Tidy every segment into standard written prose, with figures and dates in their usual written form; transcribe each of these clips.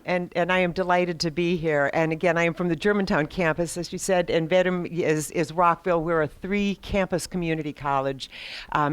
And I am delighted to be here. And again, I am from the Germantown campus, as you said, and Vedum is Rockville. We're a 3-campus community college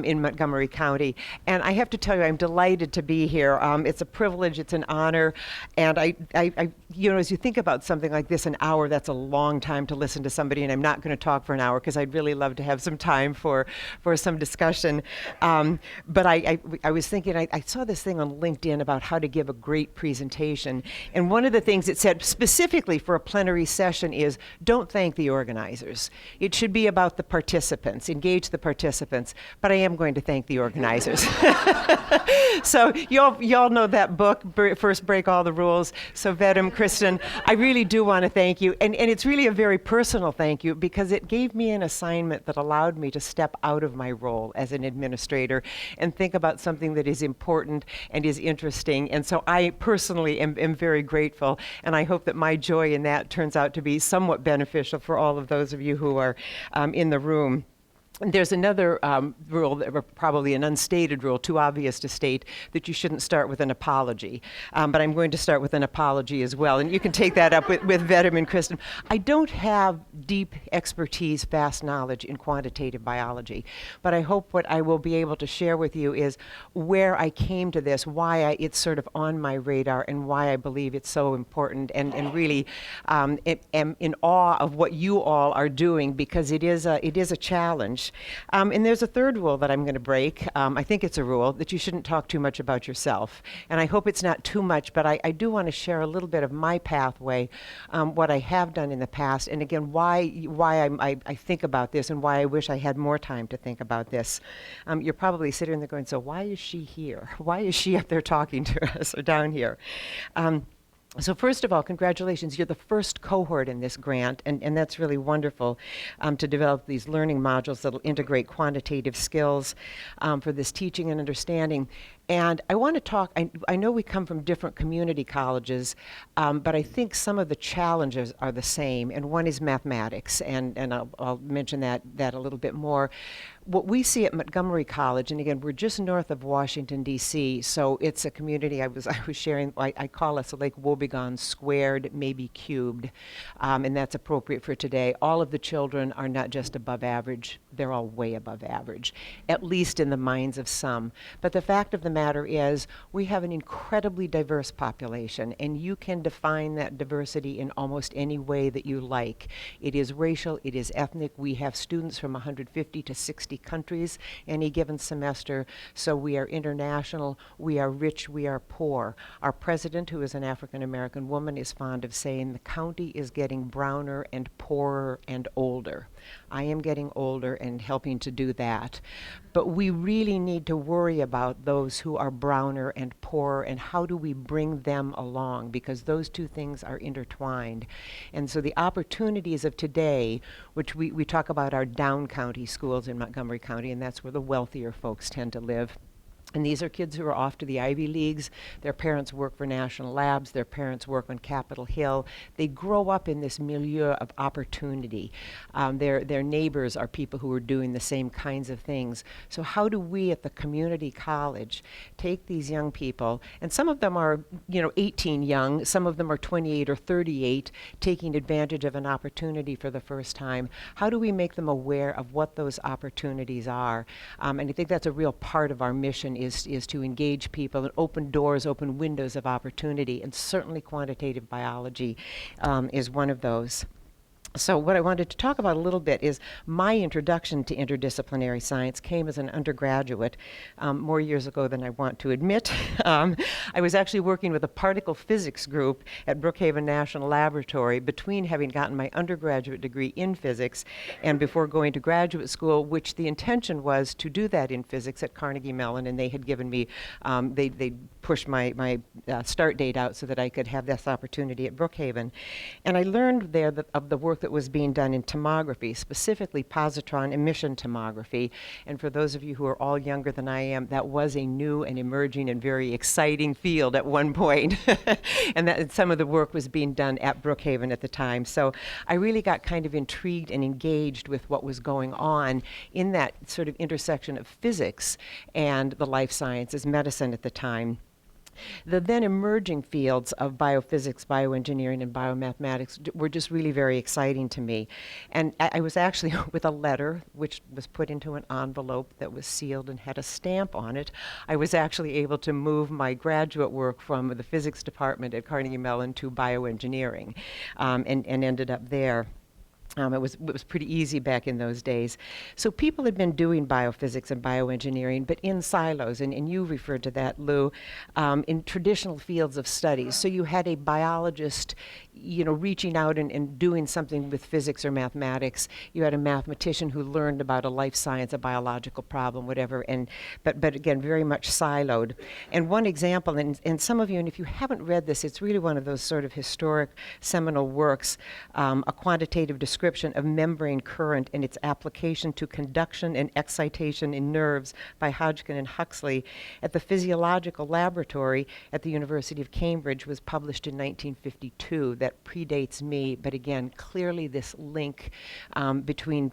in Montgomery County. And I have to tell you, I'm delighted to be here. It's a privilege, it's an honor. And as you think about something like this, an hour, that's a long time to listen to somebody. And I'm not going to talk for an hour because I'd really love to have some time for some discussion. But I was thinking, I saw this thing on LinkedIn about how to give a great presentation. And one of the things it said specifically for a plenary session is, don't thank the organizers. It should be about the participants, engage the participants. But I am going to thank the organizers. So y'all know that book, First Break All the Rules. So Vedum, Kristen, I really do want to thank you. And it's really a very personal thank you because it gave me an assignment that allowed me to step out of my role as an administrator and think about something that is important and is interesting. And so I personally am very grateful, and I hope that my joy in that turns out to be somewhat beneficial for all of those of you who are in the room. There's another rule, probably an unstated rule, too obvious to state, that you shouldn't start with an apology. But I'm going to start with an apology as well. And you can take that up with Vedum and Kristen. I don't have deep expertise, vast knowledge in quantitative biology. But I hope what I will be able to share with you is where I came to this, why it's sort of on my radar, and why I believe it's so important. And really am in awe of what you all are doing, because it is a challenge. And there's a third rule that I'm going to break. I think it's a rule that you shouldn't talk too much about yourself. And I hope it's not too much, but I do want to share a little bit of my pathway, what I have done in the past, and again, why I think about this and why I wish I had more time to think about this. You're probably sitting there going, so why is she here? Why is she up there talking to us or down here? So first of all, congratulations. You're the first cohort in this grant, and that's really wonderful to develop these learning modules that will integrate quantitative skills for this teaching and understanding. And I want to talk, I know we come from different community colleges, but I think some of the challenges are the same, and one is mathematics, and I'll mention that a little bit more. What we see at Montgomery College, and again, we're just north of Washington, D.C., so it's a community I was sharing, I call us Lake Wobegon squared, maybe cubed, and that's appropriate for today. All of the children are not just above average, they're all way above average, at least in the minds of some. But the fact of the matter is, we have an incredibly diverse population, and you can define that diversity in almost any way that you like. It is racial, it is ethnic. We have students from 150 to 60 countries any given semester, so we are international, we are rich, we are poor. Our president, who is an African-American woman, is fond of saying the county is getting browner and poorer and older. I am getting older and helping to do that. But we really need to worry about those who are browner and poorer, and how do we bring them along, because those two things are intertwined. And so the opportunities of today, which we talk about our down county schools in Montgomery County, and that's where the wealthier folks tend to live. And these are kids who are off to the Ivy Leagues. Their parents work for national labs. Their parents work on Capitol Hill. They grow up in this milieu of opportunity. Their neighbors are people who are doing the same kinds of things. So how do we at the community college take these young people, and some of them are 18 young, some of them are 28 or 38, taking advantage of an opportunity for the first time. How do we make them aware of what those opportunities are? And I think that's a real part of our mission, is to engage people and open doors, open windows of opportunity, and certainly quantitative biology is one of those. So what I wanted to talk about a little bit is my introduction to interdisciplinary science came as an undergraduate more years ago than I want to admit. I was actually working with a particle physics group at Brookhaven National Laboratory between having gotten my undergraduate degree in physics and before going to graduate school, which the intention was to do that in physics at Carnegie Mellon, and they had given me, they pushed my start date out so that I could have this opportunity at Brookhaven. And I learned there of the work that was being done in tomography, specifically positron emission tomography. And for those of you who are all younger than I am, that was a new and emerging and very exciting field at one point. And that some of the work was being done at Brookhaven at the time. So I really got kind of intrigued and engaged with what was going on in that sort of intersection of physics and the life sciences, medicine at the time. The then emerging fields of biophysics, bioengineering, and biomathematics were just really very exciting to me. And I was actually with a letter which was put into an envelope that was sealed and had a stamp on it. I was actually able to move my graduate work from the physics department at Carnegie Mellon to bioengineering, and ended up there. It was pretty easy back in those days. So people had been doing biophysics and bioengineering, but in silos, and you referred to that, Lou, in traditional fields of study. So you had a biologist, reaching out and doing something with physics or mathematics. You had a mathematician who learned about a life science, a biological problem, whatever, but again, very much siloed. And one example, and some of you, and if you haven't read this, it's really one of those sort of historic seminal works, a quantitative description of membrane current and its application to conduction and excitation in nerves by Hodgkin and Huxley at the Physiological Laboratory at the University of Cambridge, was published in 1952. That predates me, but again, clearly this link between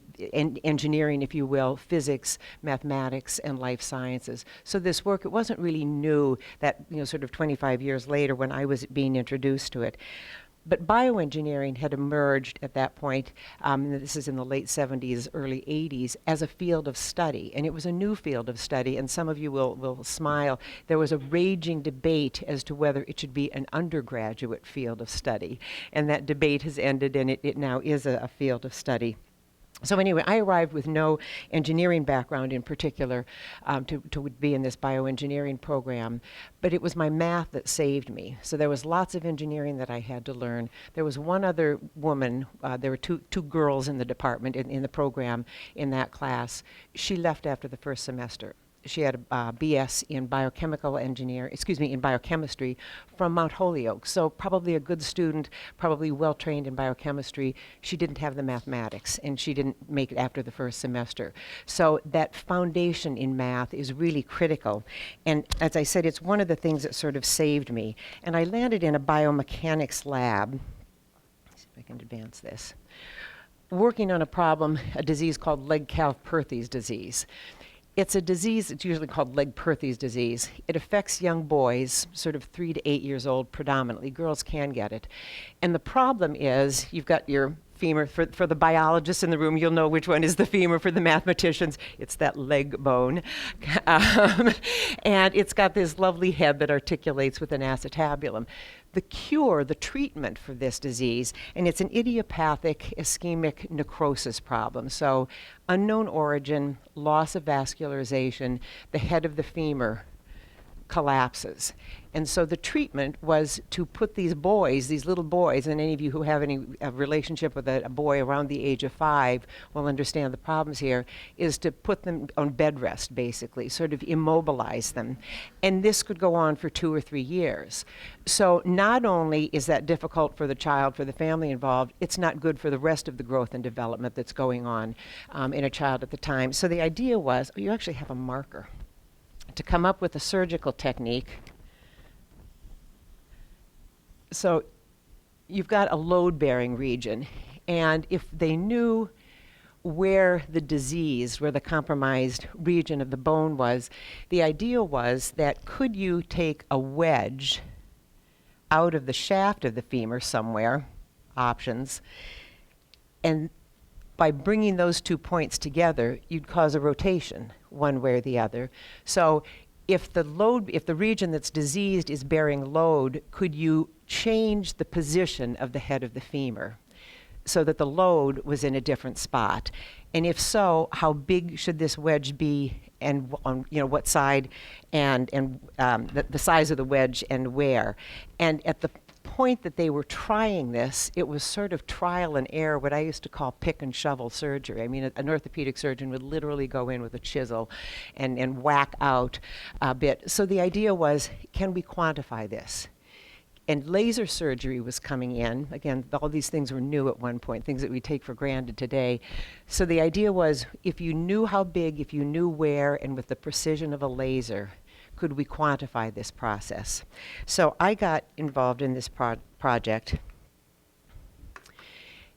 engineering, if you will, physics, mathematics, and life sciences. So this work, it wasn't really new that, sort of 25 years later when I was being introduced to it. But bioengineering had emerged at that point, this is in the late 70s, early 80s, as a field of study. And it was a new field of study, and some of you will smile. There was a raging debate as to whether it should be an undergraduate field of study. And that debate has ended, and it now is a field of study. So anyway, I arrived with no engineering background in particular to be in this bioengineering program, but it was my math that saved me. So there was lots of engineering that I had to learn. There was one other woman, there were two girls in the department, in the program, in that class. She left after the first semester. She had a BS in in biochemistry from Mount Holyoke. So probably a good student, probably well trained in biochemistry. She didn't have the mathematics, and she didn't make it after the first semester. So that foundation in math is really critical. And as I said, it's one of the things that sort of saved me. And I landed in a biomechanics lab. Let's see if I can advance this. Working on a problem, a disease called Legg-Calvé-Perthes disease. It's a disease, it's usually called Legg-Perthes disease. It affects young boys, sort of 3 to 8 years old predominantly. Girls can get it. And the problem is, you've got your femur. For the biologists in the room, you'll know which one is the femur. For the mathematicians, it's that leg bone. And it's got this lovely head that articulates with an acetabulum. The cure, the treatment for this disease, and it's an idiopathic ischemic necrosis problem. So unknown origin, loss of vascularization, the head of the femur collapses. And so the treatment was to put these boys, these little boys, and any of you who have any relationship with a boy around the age of 5 will understand the problems here, is to put them on bed rest, basically, sort of immobilize them. And this could go on for 2 or 3 years. So not only is that difficult for the child, for the family involved, it's not good for the rest of the growth and development that's going on in a child at the time. So the idea was, you actually have a marker, to come up with a surgical technique. So you've got a load-bearing region, and if they knew where the disease, where the compromised region of the bone was, the idea was that could you take a wedge out of the shaft of the femur somewhere, options, and by bringing those 2 points together, you'd cause a rotation one way or the other. So if the region that's diseased is bearing load, could you change the position of the head of the femur so that the load was in a different spot? And if so, how big should this wedge be, and on what side, and the size of the wedge and where? And at the point that they were trying this, it was sort of trial and error, what I used to call pick and shovel surgery. I mean, an orthopedic surgeon would literally go in with a chisel and whack out a bit. So the idea was, can we quantify this? And laser surgery was coming in. Again, all these things were new at one point, things that we take for granted today. So the idea was, if you knew how big, if you knew where, and with the precision of a laser, could we quantify this process? So I got involved in this project.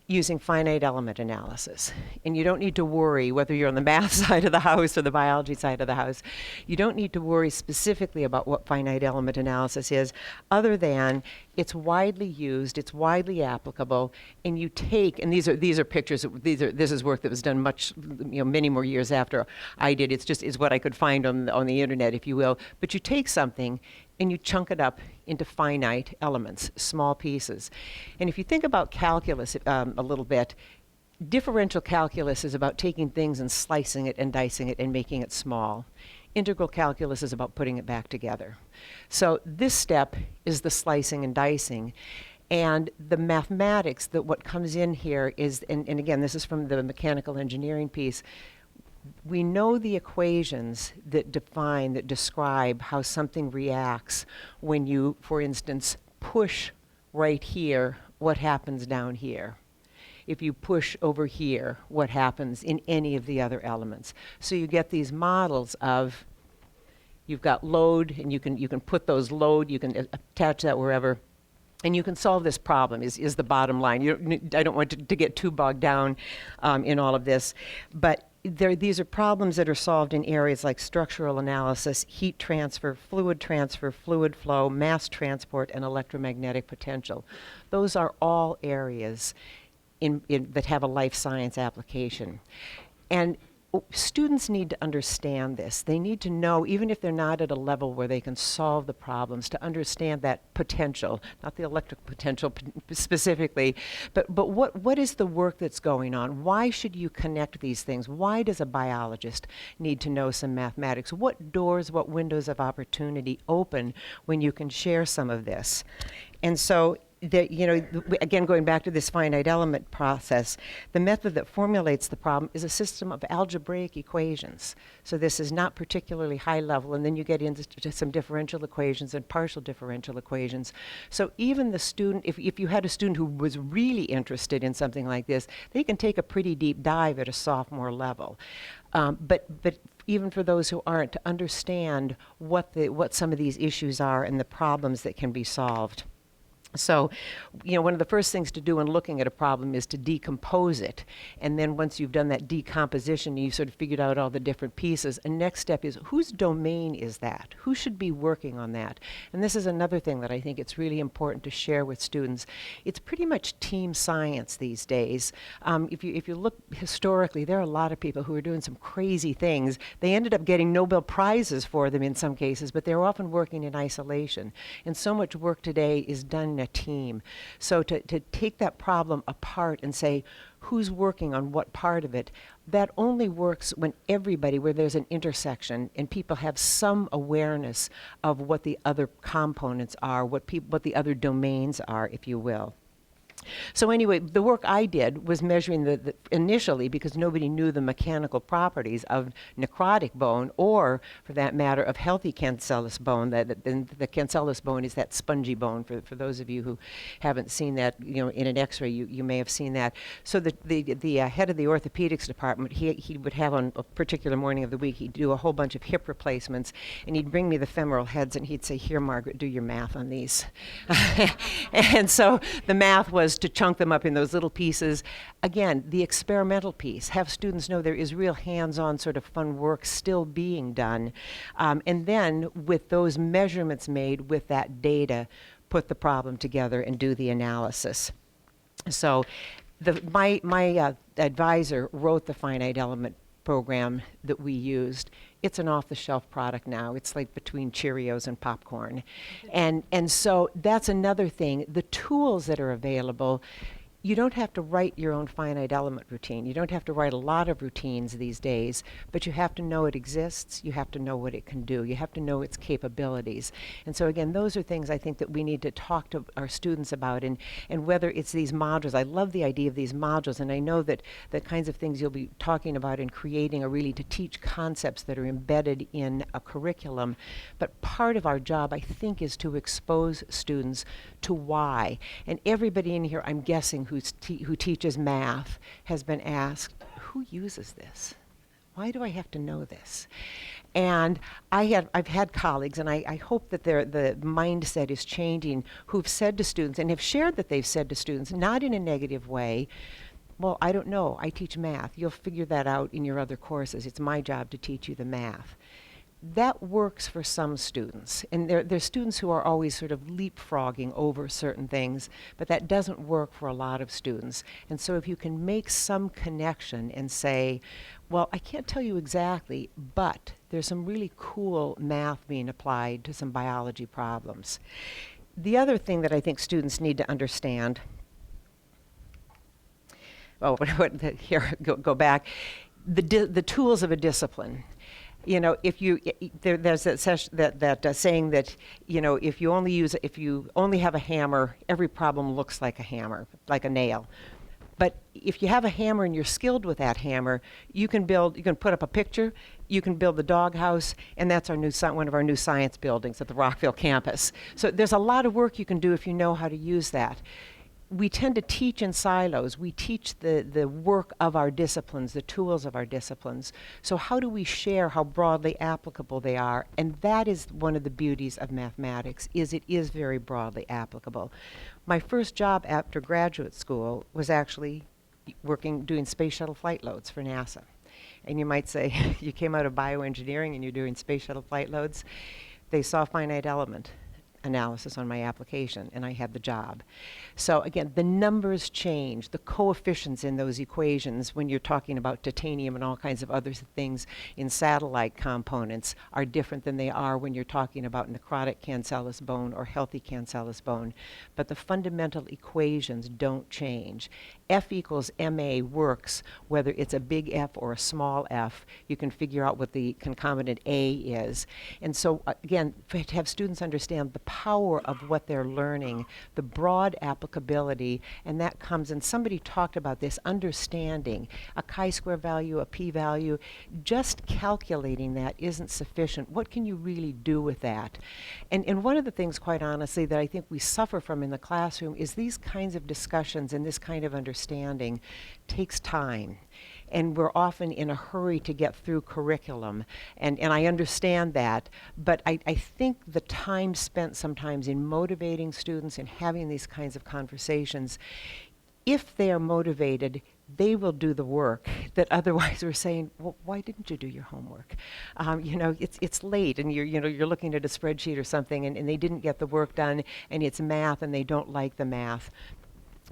using finite element analysis. And you don't need to worry whether you're on the math side of the house or the biology side of the house. You don't need to worry specifically about what finite element analysis is, other than it's widely used, it's widely applicable, and you take, and these are pictures, this is work that was done much, many more years after I did. It's what I could find on the internet, if you will. But you take something and you chunk it up into finite elements, small pieces. And if you think about calculus a little bit, differential calculus is about taking things and slicing it and dicing it and making it small. Integral calculus is about putting it back together. So this step is the slicing and dicing. And the mathematics, that what comes in here is, and again, this is from the mechanical engineering piece, we know the equations that describe how something reacts when you, for instance, push right here, what happens down here. If you push over here, what happens in any of the other elements. So you get these models of, you've got load, and you can put those load, you can attach that wherever, and you can solve this problem, is the bottom line. I don't want to get too bogged down in all of this, but these are problems that are solved in areas like structural analysis, heat transfer, fluid flow, mass transport, and electromagnetic potential. Those are all areas that have a life science application. And students need to understand this. They need to know, even if they're not at a level where they can solve the problems, to understand that potential, not the electric potential specifically, but what is the work that's going on? Why should you connect these things? Why does a biologist need to know some mathematics? What doors, what windows of opportunity open when you can share some of this? And so, again, going back to this finite element process, the method that formulates the problem is a system of algebraic equations. So this is not particularly high level, and then you get into some differential equations and partial differential equations. So even the student, if you had a student who was really interested in something like this, they can take a pretty deep dive at a sophomore level. But even for those who aren't, to understand what some of these issues are and the problems that can be solved. So, one of the first things to do in looking at a problem is to decompose it. And then once you've done that decomposition, you've sort of figured out all the different pieces. And next step is, whose domain is that? Who should be working on that? And this is another thing that I think it's really important to share with students. It's pretty much team science these days. If you look historically, there are a lot of people who are doing some crazy things. They ended up getting Nobel Prizes for them in some cases, but they're often working in isolation. And so much work today is done in a team. So to take that problem apart and say, who's working on what part of it, that only works when everybody, where there's an intersection and people have some awareness of what the other components are, what the other domains are, if you will. So anyway, the work I did was measuring initially, because nobody knew the mechanical properties of necrotic bone, or for that matter, of healthy cancellous bone. The cancellous bone is that spongy bone. For those of you who haven't seen that, in an X-ray, you may have seen that. So the head of the orthopedics department, he would have on a particular morning of the week, he'd do a whole bunch of hip replacements, and he'd bring me the femoral heads, and he'd say, "Here, Margaret, do your math on these." And so the math was to chunk them up in those little pieces. Again, the experimental piece, have students know there is real hands-on sort of fun work still being done. And then with those measurements made with that data, put the problem together and do the analysis. So my advisor wrote the finite element program that we used. It's an off-the-shelf product now. It's like between Cheerios and popcorn. And so that's another thing. The tools that are available, you don't have to write your own finite element routine. You don't have to write a lot of routines these days, but you have to know it exists. You have to know what it can do. You have to know its capabilities. And so again, those are things I think that we need to talk to our students about, and whether it's these modules. I love the idea of these modules, and I know that the kinds of things you'll be talking about and creating are really to teach concepts that are embedded in a curriculum. But part of our job, I think, is to expose students to why. And everybody in here, I'm guessing, who teaches math has been asked, who uses this? Why do I have to know this? And I've had colleagues, and I hope that the mindset is changing, who've said to students, and have shared that they've said to students, not in a negative way, well, I don't know, I teach math. You'll figure that out in your other courses. It's my job to teach you the math. That works for some students, and there's students who are always sort of leapfrogging over certain things, but that doesn't work for a lot of students. And so if you can make some connection and say, well, I can't tell you exactly, but there's some really cool math being applied to some biology problems. The other thing that I think students need to understand, here, go back, the tools of a discipline. You know, if you there's that saying that, you know, if you only have a hammer, every problem looks like a hammer, like a nail. But if you have a hammer and you're skilled with that hammer, you can put up a picture, you can build the doghouse, and that's one of our new science buildings at the Rockville campus. So there's a lot of work you can do if you know how to use that. We tend to teach in silos. We teach the work of our disciplines, the tools of our disciplines. So how do we share how broadly applicable they are? And that is one of the beauties of mathematics, is it is very broadly applicable. My first job after graduate school was actually doing space shuttle flight loads for NASA. And you might say, you came out of bioengineering and you're doing space shuttle flight loads. They saw finite element analysis on my application, and I had the job. So again, the numbers change, the coefficients in those equations when you're talking about titanium and all kinds of other things in satellite components are different than they are when you're talking about necrotic cancellous bone or healthy cancellous bone. But the fundamental equations don't change. F equals ma works whether it's a big F or a small f. You can figure out what the concomitant A is. And so again, to have students understand the power of what they're learning, the broad applicability, and that comes, and somebody talked about this, understanding a chi-square value, a p-value. Just calculating that isn't sufficient. What can you really do with that? And one of the things, quite honestly, that I think we suffer from in the classroom is these kinds of discussions and this kind of understanding takes time. And we're often in a hurry to get through curriculum. And I understand that, but I think the time spent sometimes in motivating students and having these kinds of conversations, if they are motivated, they will do the work that otherwise we're saying, well, why didn't you do your homework? You know, it's late and you're looking at a spreadsheet or something and they didn't get the work done and it's math and they don't like the math.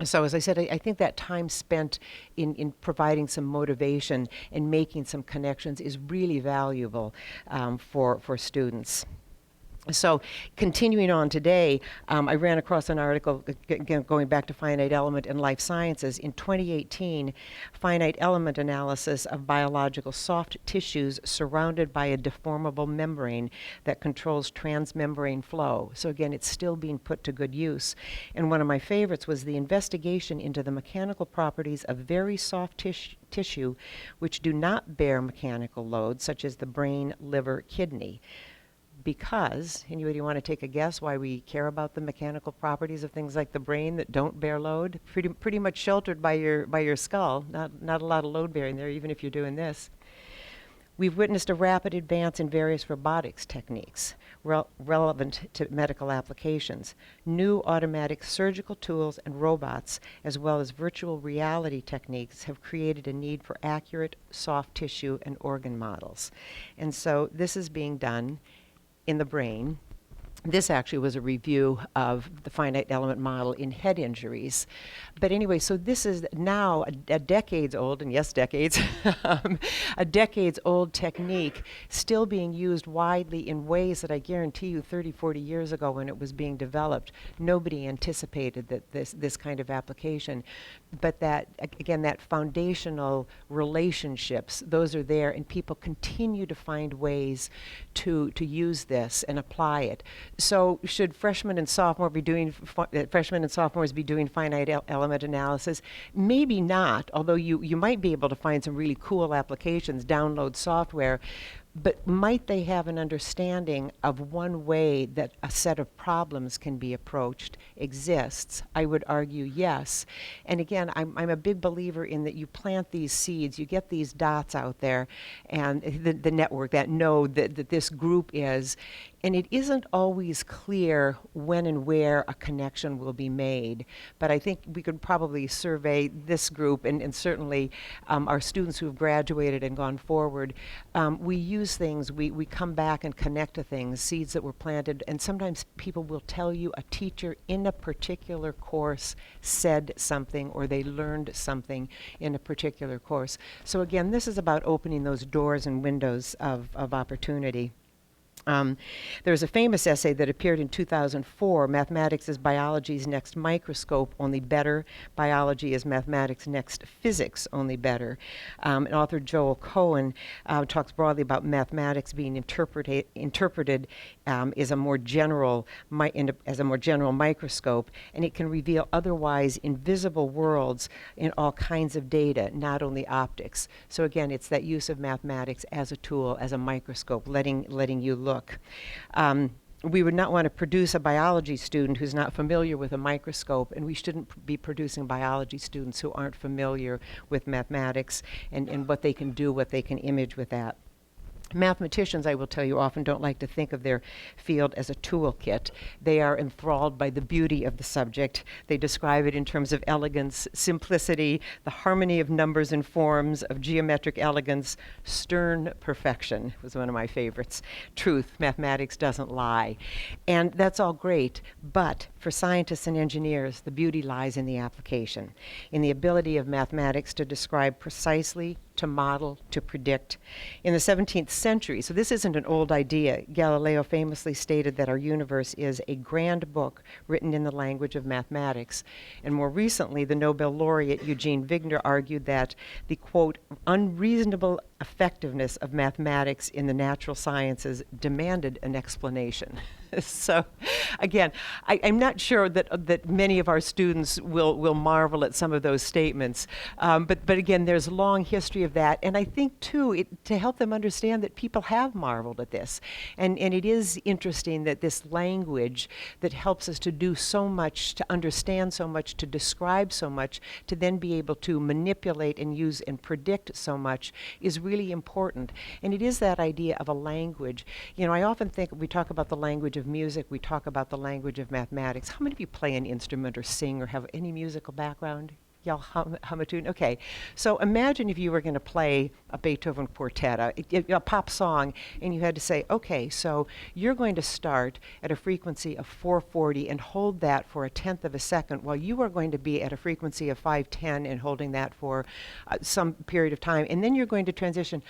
So as I said, I think that time spent in providing some motivation and making some connections is really valuable for students. So continuing on today, I ran across an article, again, going back to finite element and life sciences. In 2018, finite element analysis of biological soft tissues surrounded by a deformable membrane that controls transmembrane flow. So again, it's still being put to good use. And one of my favorites was the investigation into the mechanical properties of very soft tissue which do not bear mechanical loads, such as the brain, liver, kidney. Because, anybody want to take a guess why we care about the mechanical properties of things like the brain that don't bear load? Pretty much sheltered by your skull. Not a lot of load bearing there, even if you're doing this. We've witnessed a rapid advance in various robotics techniques relevant to medical applications. New automatic surgical tools and robots, as well as virtual reality techniques, have created a need for accurate soft tissue and organ models. And so this is being done in the brain. This actually was a review of the finite element model in head injuries. But anyway, so this is now a decades old, and yes, decades, a decades old technique still being used widely in ways that I guarantee you 30, 40 years ago when it was being developed, nobody anticipated that this kind of application. But that, again, that foundational relationships, those are there, and people continue to find ways to use this and apply it. So should freshmen and sophomores be doing finite element analysis? Maybe not, although you might be able to find some really cool applications, download software. But might they have an understanding of one way that a set of problems can be approached exists? I would argue yes. And again, I'm a big believer in that you plant these seeds, you get these dots out there, and the network, that node that this group is, and it isn't always clear when and where a connection will be made. But I think we could probably survey this group, and certainly our students who have graduated and gone forward. We use things, we come back and connect to things, seeds that were planted, and sometimes people will tell you a teacher in a particular course said something, or they learned something in a particular course. So again, this is about opening those doors and windows of opportunity. There's a famous essay that appeared in 2004, Mathematics is Biology's Next Microscope, Only Better. Biology is Mathematics' Next Physics, Only Better. And author Joel Cohen talks broadly about mathematics being interpreted as a more general microscope, and it can reveal otherwise invisible worlds in all kinds of data, not only optics. So again, it's that use of mathematics as a tool, as a microscope, letting you look. We would not want to produce a biology student who's not familiar with a microscope, and we shouldn't be producing biology students who aren't familiar with mathematics and what they can do, what they can image with that. Mathematicians, I will tell you, often don't like to think of their field as a toolkit. They are enthralled by the beauty of the subject. They describe it in terms of elegance, simplicity, the harmony of numbers and forms, of geometric elegance. Stern perfection was one of my favorites. Truth, mathematics doesn't lie. And that's all great, but for scientists and engineers, the beauty lies in the application, in the ability of mathematics to describe precisely, to model, to predict. In the 17th century, so this isn't an old idea, Galileo famously stated that our universe is a grand book written in the language of mathematics. And more recently, the Nobel laureate Eugene Wigner argued that the, quote, unreasonable effectiveness of mathematics in the natural sciences demanded an explanation. So, again, I'm not sure that many of our students will marvel at some of those statements, but again, there's a long history of that, and I think too to help them understand that people have marveled at this, and it is interesting that this language that helps us to do so much, to understand so much, to describe so much, to then be able to manipulate and use and predict so much is really important. And it is that idea of a language. You know, I often think we talk about the language of music, we talk about the language of mathematics. How many of you play an instrument or sing or have any musical background? Y'all hum a tune? Okay. So imagine if you were going to play a Beethoven quartet, a pop song, and you had to say, okay, so you're going to start at a frequency of 440 and hold that for a tenth of a second, while you are going to be at a frequency of 510 and holding that for some period of time, and then you're going to transition.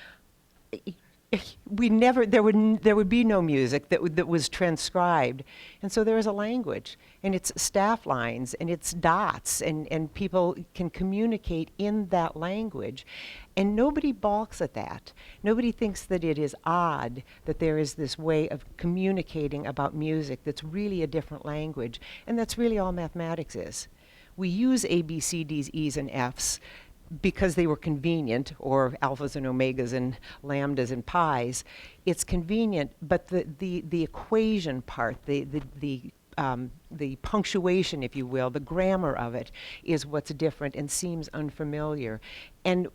There would be no music that was transcribed. And so there is a language, and it's staff lines, and it's dots, and people can communicate in that language. And nobody balks at that. Nobody thinks that it is odd that there is this way of communicating about music that's really a different language. And that's really all mathematics is. We use A, B, C, D's, E's, and F's because they were convenient, or alphas and omegas and lambdas and pi's. It's convenient, but the equation part, the punctuation, if you will, the grammar of it is what's different and seems unfamiliar. And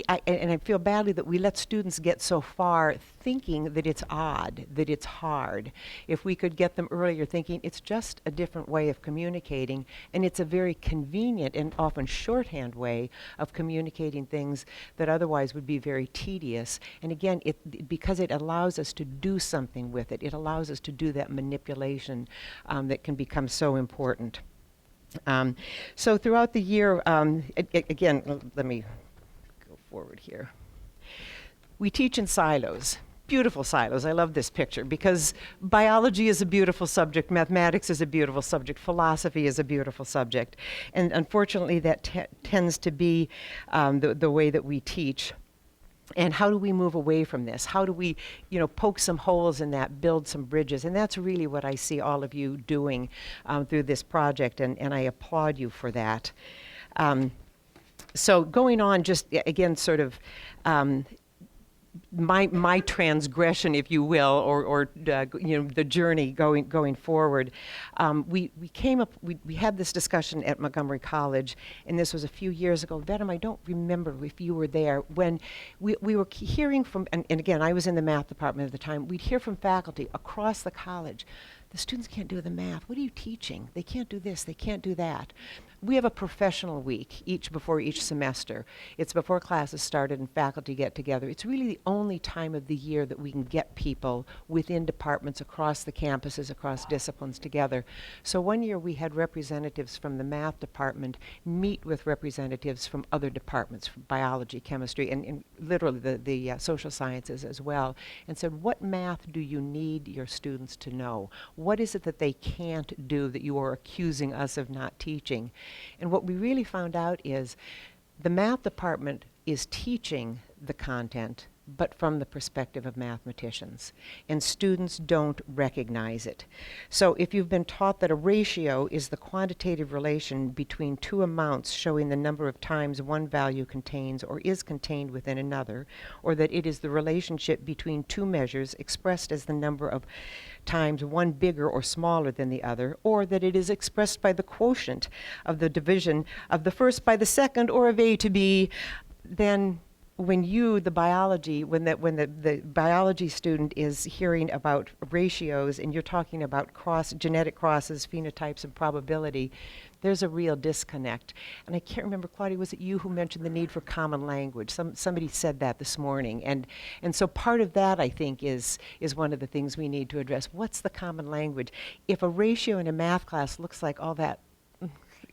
I feel badly that we let students get so far thinking that it's odd, that it's hard. If we could get them earlier thinking it's just a different way of communicating, and it's a very convenient and often shorthand way of communicating things that otherwise would be very tedious. And again, because it allows us to do something with it, it allows us to do that manipulation that can become so important. So throughout the year, again, let me go forward here. We teach in silos, beautiful silos. I love this picture because biology is a beautiful subject, mathematics is a beautiful subject, philosophy is a beautiful subject. And unfortunately, that tends to be the way that we teach. And how do we move away from this? How do we, poke some holes in that, build some bridges? And that's really what I see all of you doing through this project, and I applaud you for that. So going on, just again, sort of my transgression, if you will, or the journey going forward. We had this discussion at Montgomery College, and this was a few years ago. Vedam, I don't remember if you were there when we were hearing from, and again, I was in the math department at the time. We'd hear from faculty across the college. The students can't do the math. What are you teaching? They can't do this. They can't do that. We have a professional week before each semester. It's before classes started and faculty get together. It's really the only time of the year that we can get people within departments across the campuses, across disciplines together. So one year we had representatives from the math department meet with representatives from other departments, from biology, chemistry, and literally the social sciences as well, and said, what math do you need your students to know? What is it that they can't do that you are accusing us of not teaching? And what we really found out is the math department is teaching the content, but from the perspective of mathematicians. And students don't recognize it. So if you've been taught that a ratio is the quantitative relation between two amounts showing the number of times one value contains or is contained within another, or that it is the relationship between two measures expressed as the number of times one bigger or smaller than the other, or that it is expressed by the quotient of the division of the first by the second, or of A to B, then when the biology student is hearing about ratios and you're talking about genetic crosses, phenotypes, and probability, there's a real disconnect. And I can't remember, Claudia, was it you who mentioned the need for common language? Somebody said that this morning. And so part of that, I think, is one of the things we need to address. What's the common language? If a ratio in a math class looks like all that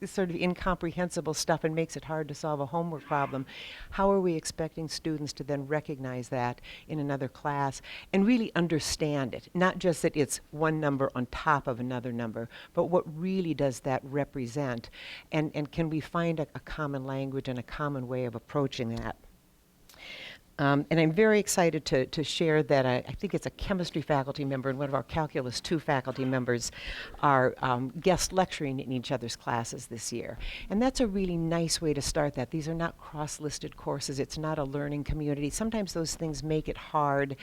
sort of incomprehensible stuff and makes it hard to solve a homework problem, how are we expecting students to then recognize that in another class and really understand it? Not just that it's one number on top of another number, but what really does that represent? And can we find a common language and a common way of approaching that? And I'm very excited to share that I think it's a chemistry faculty member and one of our Calculus 2 faculty members are guest lecturing in each other's classes this year. And that's a really nice way to start that. These are not cross-listed courses. It's not a learning community. Sometimes those things make it hard.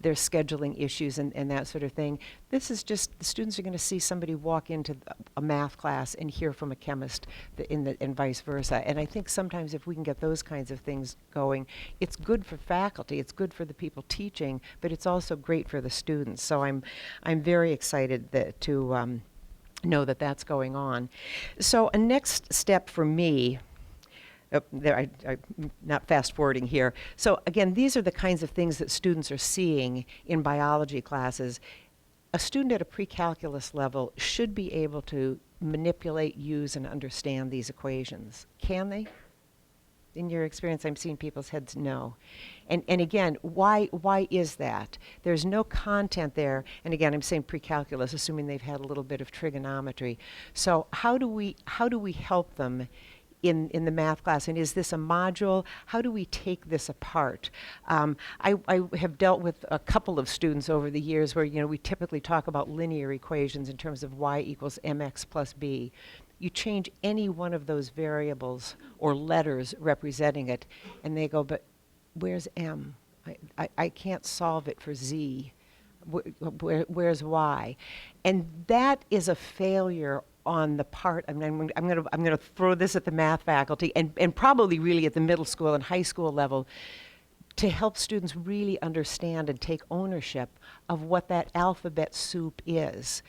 There's scheduling issues and that sort of thing. This is just, the students are going to see somebody walk into a math class and hear from a chemist and vice versa. And I think sometimes if we can get those kinds of things going, it's good for faculty, it's good for the people teaching, but it's also great for the students. So I'm very excited to know that that's going on. So a next step for me, I'm not fast forwarding here. So again, these are the kinds of things that students are seeing in biology classes. A student at a pre-calculus level should be able to manipulate, use, and understand these equations. Can they? In your experience, I'm seeing people's heads no. And again, why is that? There's no content there. And again, I'm saying pre-calculus, assuming they've had a little bit of trigonometry. So how do we help them in the math class? And is this a module? How do we take this apart? I have dealt with a couple of students over the years where we typically talk about linear equations in terms of y equals mx plus b. You change any one of those variables or letters representing it, and they go, but where's m? I can't solve it for z. Where's y? And that is a failure on the part. I'm going to throw this at the math faculty and probably really at the middle school and high school level, to help students really understand and take ownership of what that alphabet soup is.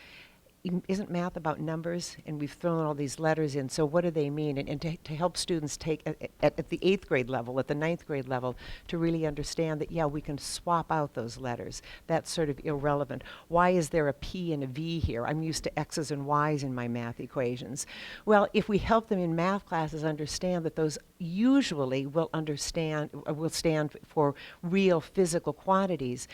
Isn't math about numbers? And we've thrown all these letters in, so what do they mean? And to help students take, at the 8th grade level, at the 9th grade level, to really understand that, yeah, we can swap out those letters. That's sort of irrelevant. Why is there a P and a V here? I'm used to X's and Y's in my math equations. Well, if we help them in math classes understand that those usually will stand for real physical quantities,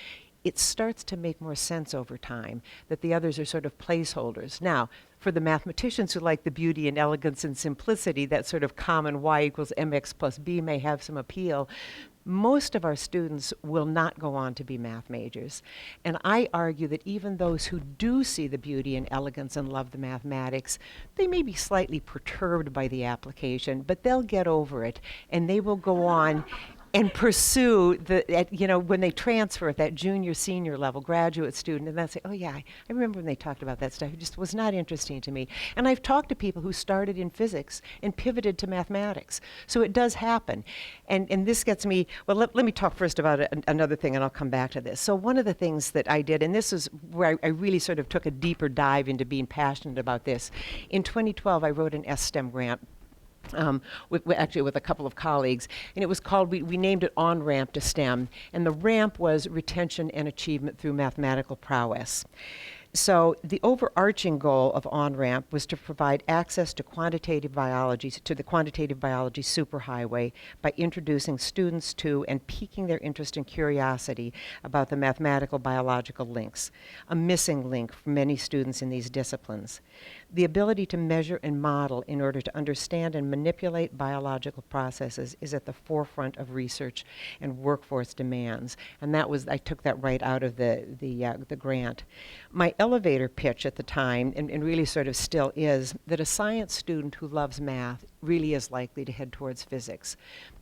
it starts to make more sense over time, that the others are sort of placeholders. Now, for the mathematicians who like the beauty and elegance and simplicity, that sort of common y equals mx plus b may have some appeal. Most of our students will not go on to be math majors. And I argue that even those who do see the beauty and elegance and love the mathematics, they may be slightly perturbed by the application, but they'll get over it and they will go on and pursue when they transfer at that junior, senior level, graduate student, and they'll say, oh yeah, I remember when they talked about that stuff. It just was not interesting to me. And I've talked to people who started in physics and pivoted to mathematics. So it does happen. And this gets me, well, let me talk first about another thing, and I'll come back to this. So one of the things that I did, and this is where I really sort of took a deeper dive into being passionate about this. In 2012, I wrote an STEM grant actually with a couple of colleagues, and it was called, we named it On Ramp to STEM, and the ramp was retention and achievement through mathematical prowess. So the overarching goal of On-Ramp was to provide access to quantitative biology, to the quantitative biology superhighway by introducing students to and piquing their interest and curiosity about the mathematical biological links, a missing link for many students in these disciplines. The ability to measure and model in order to understand and manipulate biological processes is at the forefront of research and workforce demands. And that was, I took that right out of the grant. My elevator pitch at the time, and really sort of still is, that a science student who loves math really is likely to head towards physics.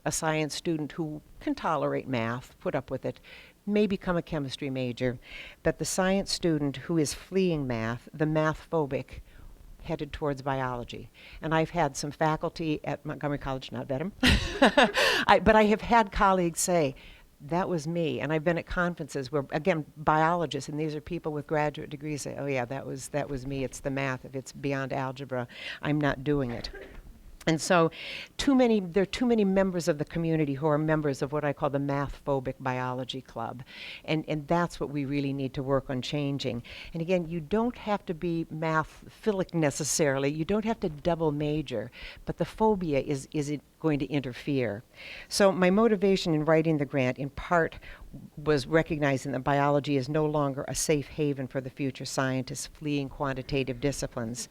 A science student who can tolerate math, put up with it, may become a chemistry major. But the science student who is fleeing math, the math phobic, headed towards biology. And I've had some faculty at Montgomery College, not Vedum, but I have had colleagues say, that was me. And I've been at conferences where, again, biologists, and these are people with graduate degrees, say, oh yeah, that was me. It's the math. If it's beyond algebra, I'm not doing it. And so there are too many members of the community who are members of what I call the math-phobic biology club. And that's what we really need to work on changing. And again, you don't have to be math-philic necessarily. You don't have to double major. But the phobia is going to interfere. So my motivation in writing the grant, in part, was recognizing that biology is no longer a safe haven for the future scientists fleeing quantitative disciplines.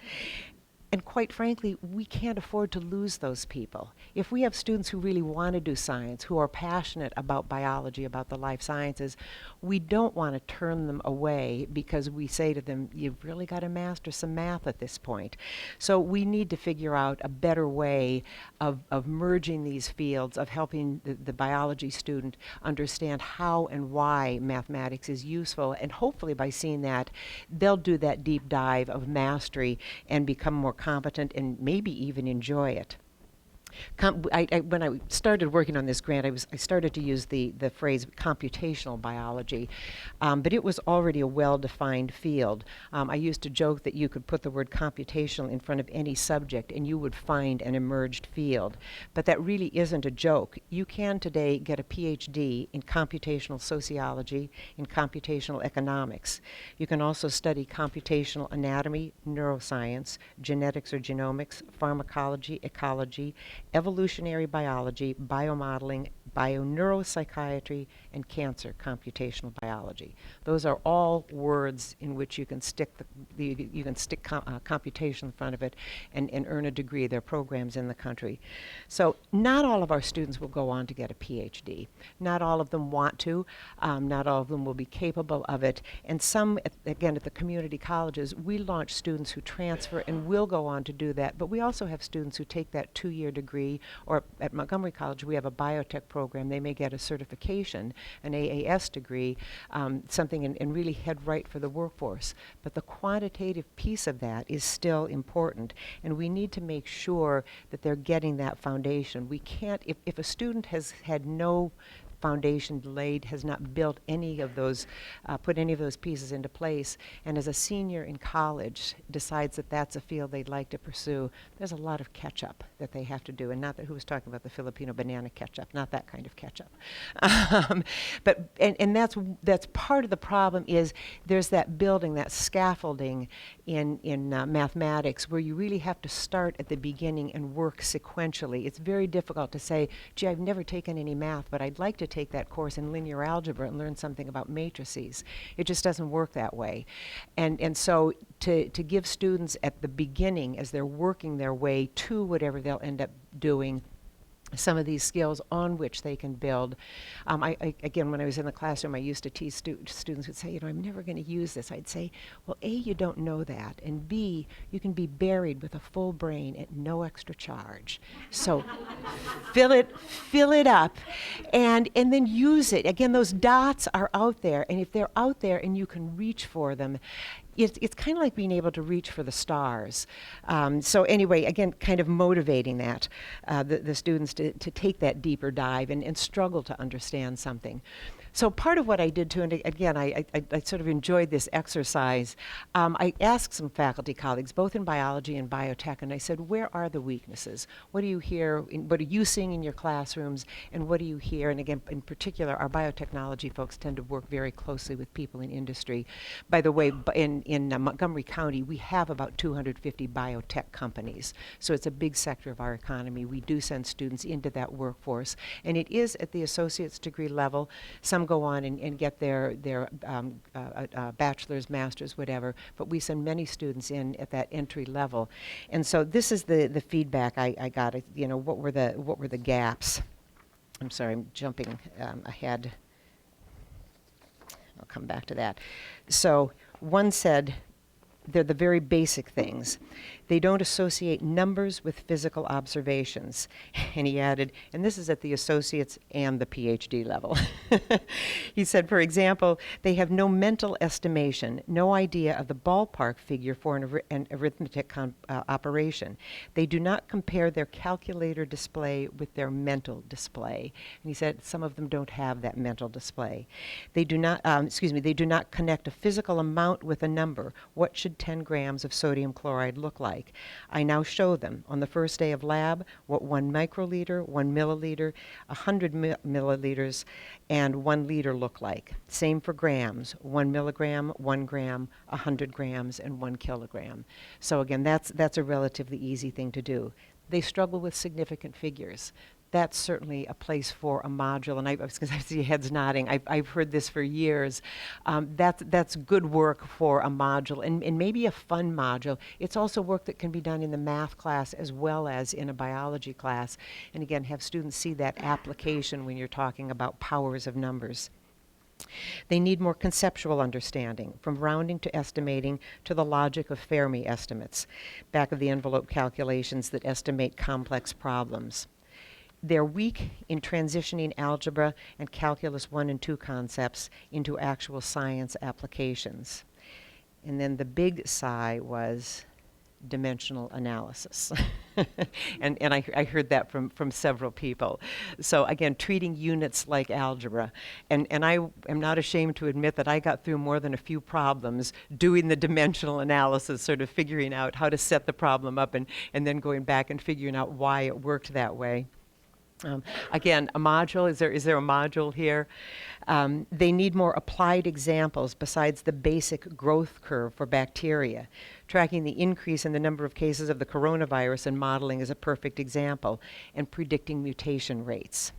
And quite frankly, we can't afford to lose those people. If we have students who really want to do science, who are passionate about biology, about the life sciences, we don't want to turn them away because we say to them, you've really got to master some math at this point. So we need to figure out a better way of merging these fields, of helping the biology student understand how and why mathematics is useful. And hopefully by seeing that, they'll do that deep dive of mastery and become more competent and maybe even enjoy it. When I started working on this grant, I started to use the phrase computational biology, but it was already a well-defined field. I used to joke that you could put the word computational in front of any subject and you would find an emerged field. But that really isn't a joke. You can today get a PhD in computational sociology, in computational economics. You can also study computational anatomy, neuroscience, genetics or genomics, pharmacology, ecology, evolutionary biology, biomodeling, bioneuropsychiatry, and cancer computational biology. Those are all words in which you can stick computation in front of it and earn a degree. There are programs in the country. So not all of our students will go on to get a PhD. Not all of them want to. Not all of them will be capable of it. And some, again, at the community colleges, we launch students who transfer and will go on to do that. But we also have students who take that 2-year degree, or at Montgomery College, we have a biotech program. They may get a certification, an AAS degree, something and really head right for the workforce. But the quantitative piece of that is still important, and we need to make sure that they're getting that foundation. We can't, if a student has had no foundation laid, has not built any of those, put any of those pieces into place, and as a senior in college decides that that's a field they'd like to pursue, there's a lot of catch-up that they have to do, and not that who was talking about the Filipino banana ketchup, not that kind of ketchup. But that's part of the problem is there's that building, that scaffolding in mathematics where you really have to start at the beginning and work sequentially. It's very difficult to say, gee, I've never taken any math, but I'd like to take that course in linear algebra and learn something about matrices. It just doesn't work that way. And so to give students at the beginning, as they're working their way to whatever they'll end up doing, some of these skills on which they can build. Again, when I was in the classroom, I used to tease students who'd say, I'm never going to use this. I'd say, well, A, you don't know that, and B, you can be buried with a full brain at no extra charge. So fill it up, and then use it. Again, those dots are out there, and if they're out there and you can reach for them, it's kind of like being able to reach for the stars. So anyway, again, kind of motivating that, the students to take that deeper dive and struggle to understand something. So part of what I did too, and again, I sort of enjoyed this exercise. I asked some faculty colleagues, both in biology and biotech, and I said, where are the weaknesses? What do you hear, what are you seeing in your classrooms, and what do you hear? And again, in particular, our biotechnology folks tend to work very closely with people in industry. By the way, in Montgomery County, we have about 250 biotech companies. So it's a big sector of our economy. We do send students into that workforce, and it is at the associate's degree level. Some go on and get their bachelor's, master's, whatever, but we send many students in at that entry level. And so this is the feedback I got. What were the gaps? I'm sorry, I'm jumping ahead. I'll come back to that. So one said, they're the very basic things. They don't associate numbers with physical observations. And he added, and this is at the associate's and the PhD level. He said, for example, they have no mental estimation, no idea of the ballpark figure for an arithmetic operation. They do not compare their calculator display with their mental display. And he said some of them don't have that mental display. They do not, they do not connect a physical amount with a number. What should 10 grams of sodium chloride look like? I now show them on the first day of lab what 1 microliter, 1 milliliter, 100 milliliters, and 1 liter look like. Same for grams, 1 milligram, 1 gram, 100 grams, and 1 kilogram. So again, that's a relatively easy thing to do. They struggle with significant figures. That's certainly a place for a module, and I was going to see heads nodding. I've heard this for years. That's good work for a module, and maybe a fun module. It's also work that can be done in the math class as well as in a biology class, and again, have students see that application when you're talking about powers of numbers. They need more conceptual understanding, from rounding to estimating to the logic of Fermi estimates, back of the envelope calculations that estimate complex problems. They're weak in transitioning algebra and calculus 1 and 2 concepts into actual science applications. And then the big sigh was dimensional analysis. and I heard that from several people. So again, treating units like algebra. And I am not ashamed to admit that I got through more than a few problems doing the dimensional analysis, sort of figuring out how to set the problem up and then going back and figuring out why it worked that way. Again, a module, is there a module here? They need more applied examples besides the basic growth curve for bacteria. Tracking the increase in the number of cases of the coronavirus and modeling is a perfect example, and predicting mutation rates.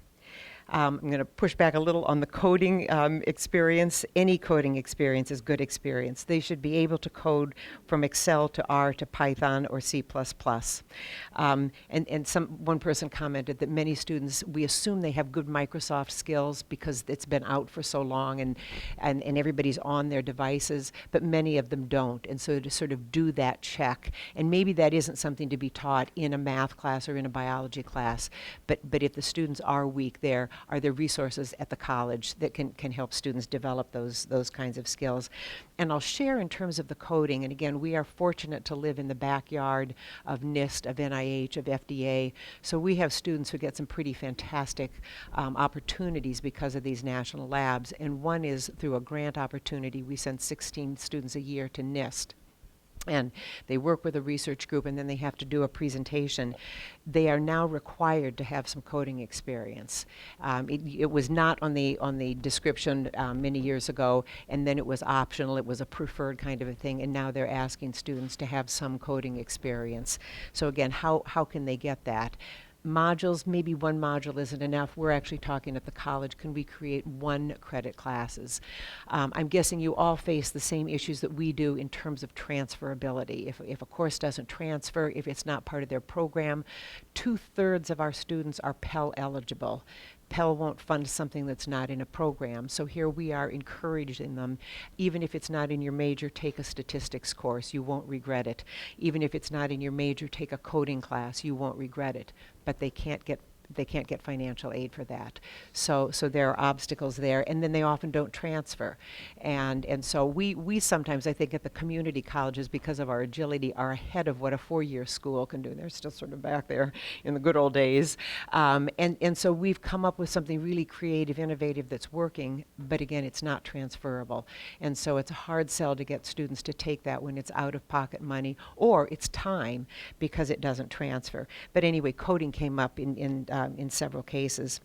I'm going to push back a little on the coding experience. Any coding experience is good experience. They should be able to code from Excel to R to Python or C++. And one person commented that many students, we assume they have good Microsoft skills because it's been out for so long and everybody's on their devices, but many of them don't. And so to sort of do that check, and maybe that isn't something to be taught in a math class or in a biology class, but if the students are weak there, are there resources at the college that can help students develop those kinds of skills? And I'll share in terms of the coding, and again, we are fortunate to live in the backyard of NIST, of NIH, of FDA, so we have students who get some pretty fantastic opportunities because of these national labs, and one is through a grant opportunity. We send 16 students a year to NIST. And they work with a research group, and then they have to do a presentation. They are now required to have some coding experience. It was not on the description many years ago, and then it was optional. It was a preferred kind of a thing, and now they're asking students to have some coding experience. So again, how can they get that? Modules, maybe one module isn't enough. We're actually talking at the college, can we create one credit classes? I'm guessing you all face the same issues that we do in terms of transferability. If a course doesn't transfer, if it's not part of their program, 2/3 of our students are Pell eligible. Pell won't fund something that's not in a program. So here we are encouraging them, even if it's not in your major, take a statistics course, you won't regret it. Even if it's not in your major, take a coding class, you won't regret it. But they can't get financial aid for that. So there are obstacles there, and then they often don't transfer. And so we sometimes, I think, at the community colleges, because of our agility, are ahead of what a 4-year school can do. They're still sort of back there in the good old days. And so we've come up with something really creative, innovative that's working, but again, it's not transferable. And so it's a hard sell to get students to take that when it's out-of-pocket money, or it's time, because it doesn't transfer. But anyway, coding came up in several cases.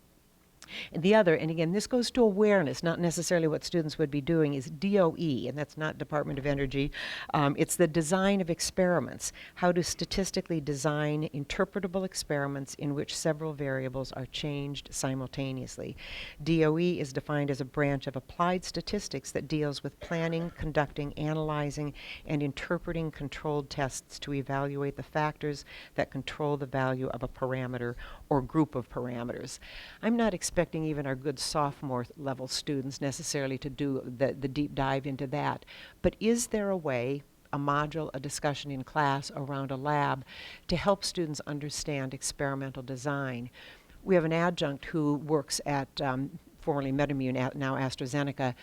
And the other, and again, this goes to awareness, not necessarily what students would be doing, is DOE, and that's not Department of Energy. It's the design of experiments, how to statistically design interpretable experiments in which several variables are changed simultaneously. DOE is defined as a branch of applied statistics that deals with planning, conducting, analyzing, and interpreting controlled tests to evaluate the factors that control the value of a parameter or group of parameters. I'm not expecting even our good sophomore level students necessarily to do the deep dive into that. But is there a way, a module, a discussion in class around a lab, to help students understand experimental design? We have an adjunct who works at formerly MedImmune, now AstraZeneca,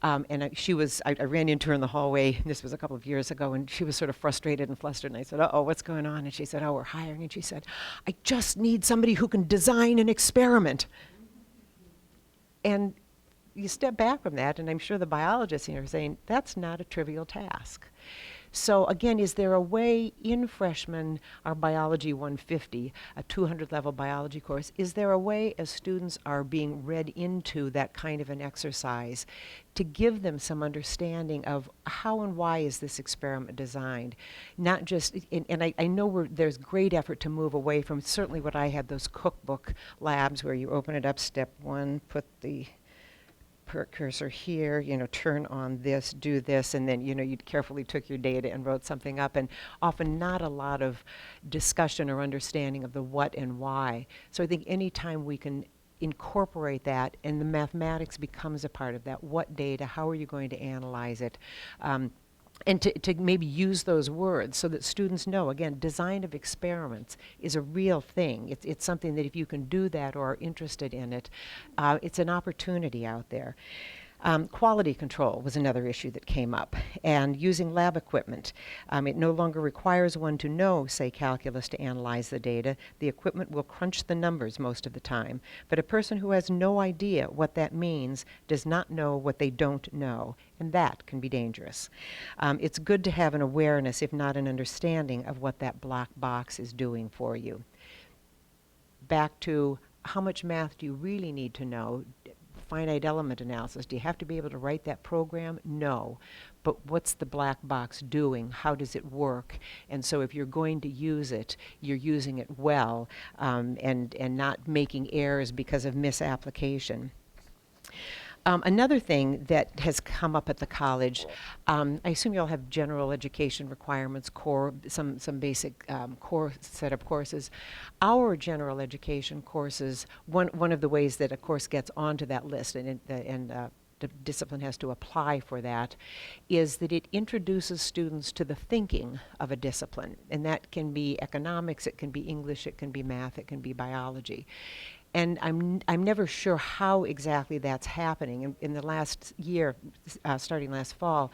and I ran into her in the hallway, this was a couple of years ago, and she was sort of frustrated and flustered, and I said, uh-oh, what's going on? And she said, oh, we're hiring, and she said, I just need somebody who can design an experiment. And you step back from that, and I'm sure the biologists here are saying, that's not a trivial task. So again, is there a way in freshman, our Biology 150, a 200-level biology course, is there a way as students are being read into that kind of an exercise to give them some understanding of how and why is this experiment designed? Not just, and I know there's great effort to move away from certainly what I had, those cookbook labs where you open it up, step one, put the cursor here, turn on this, do this, and then, you carefully took your data and wrote something up, and often not a lot of discussion or understanding of the what and why. So I think anytime we can incorporate that, and the mathematics becomes a part of that, what data, how are you going to analyze it, and to maybe use those words so that students know, again, design of experiments is a real thing. It's something that if you can do that or are interested in it, it's an opportunity out there. Quality control was another issue that came up, and using lab equipment. It no longer requires one to know, say, calculus to analyze the data. The equipment will crunch the numbers most of the time, but a person who has no idea what that means does not know what they don't know, and that can be dangerous. It's good to have an awareness, if not an understanding, of what that black box is doing for you. Back to how much math do you really need to know? Finite element analysis. Do you have to be able to write that program? No. But what's the black box doing? How does it work? And so if you're going to use it, you're using it well, and not making errors because of misapplication. Another thing that has come up at the college, I assume you all have general education requirements, some basic core set of courses. Our general education courses, one of the ways that a course gets onto that list, and the discipline has to apply for that, is that it introduces students to the thinking of a discipline. And that can be economics, it can be English, it can be math, it can be biology. And I'm never sure how exactly that's happening. In the last year, starting last fall,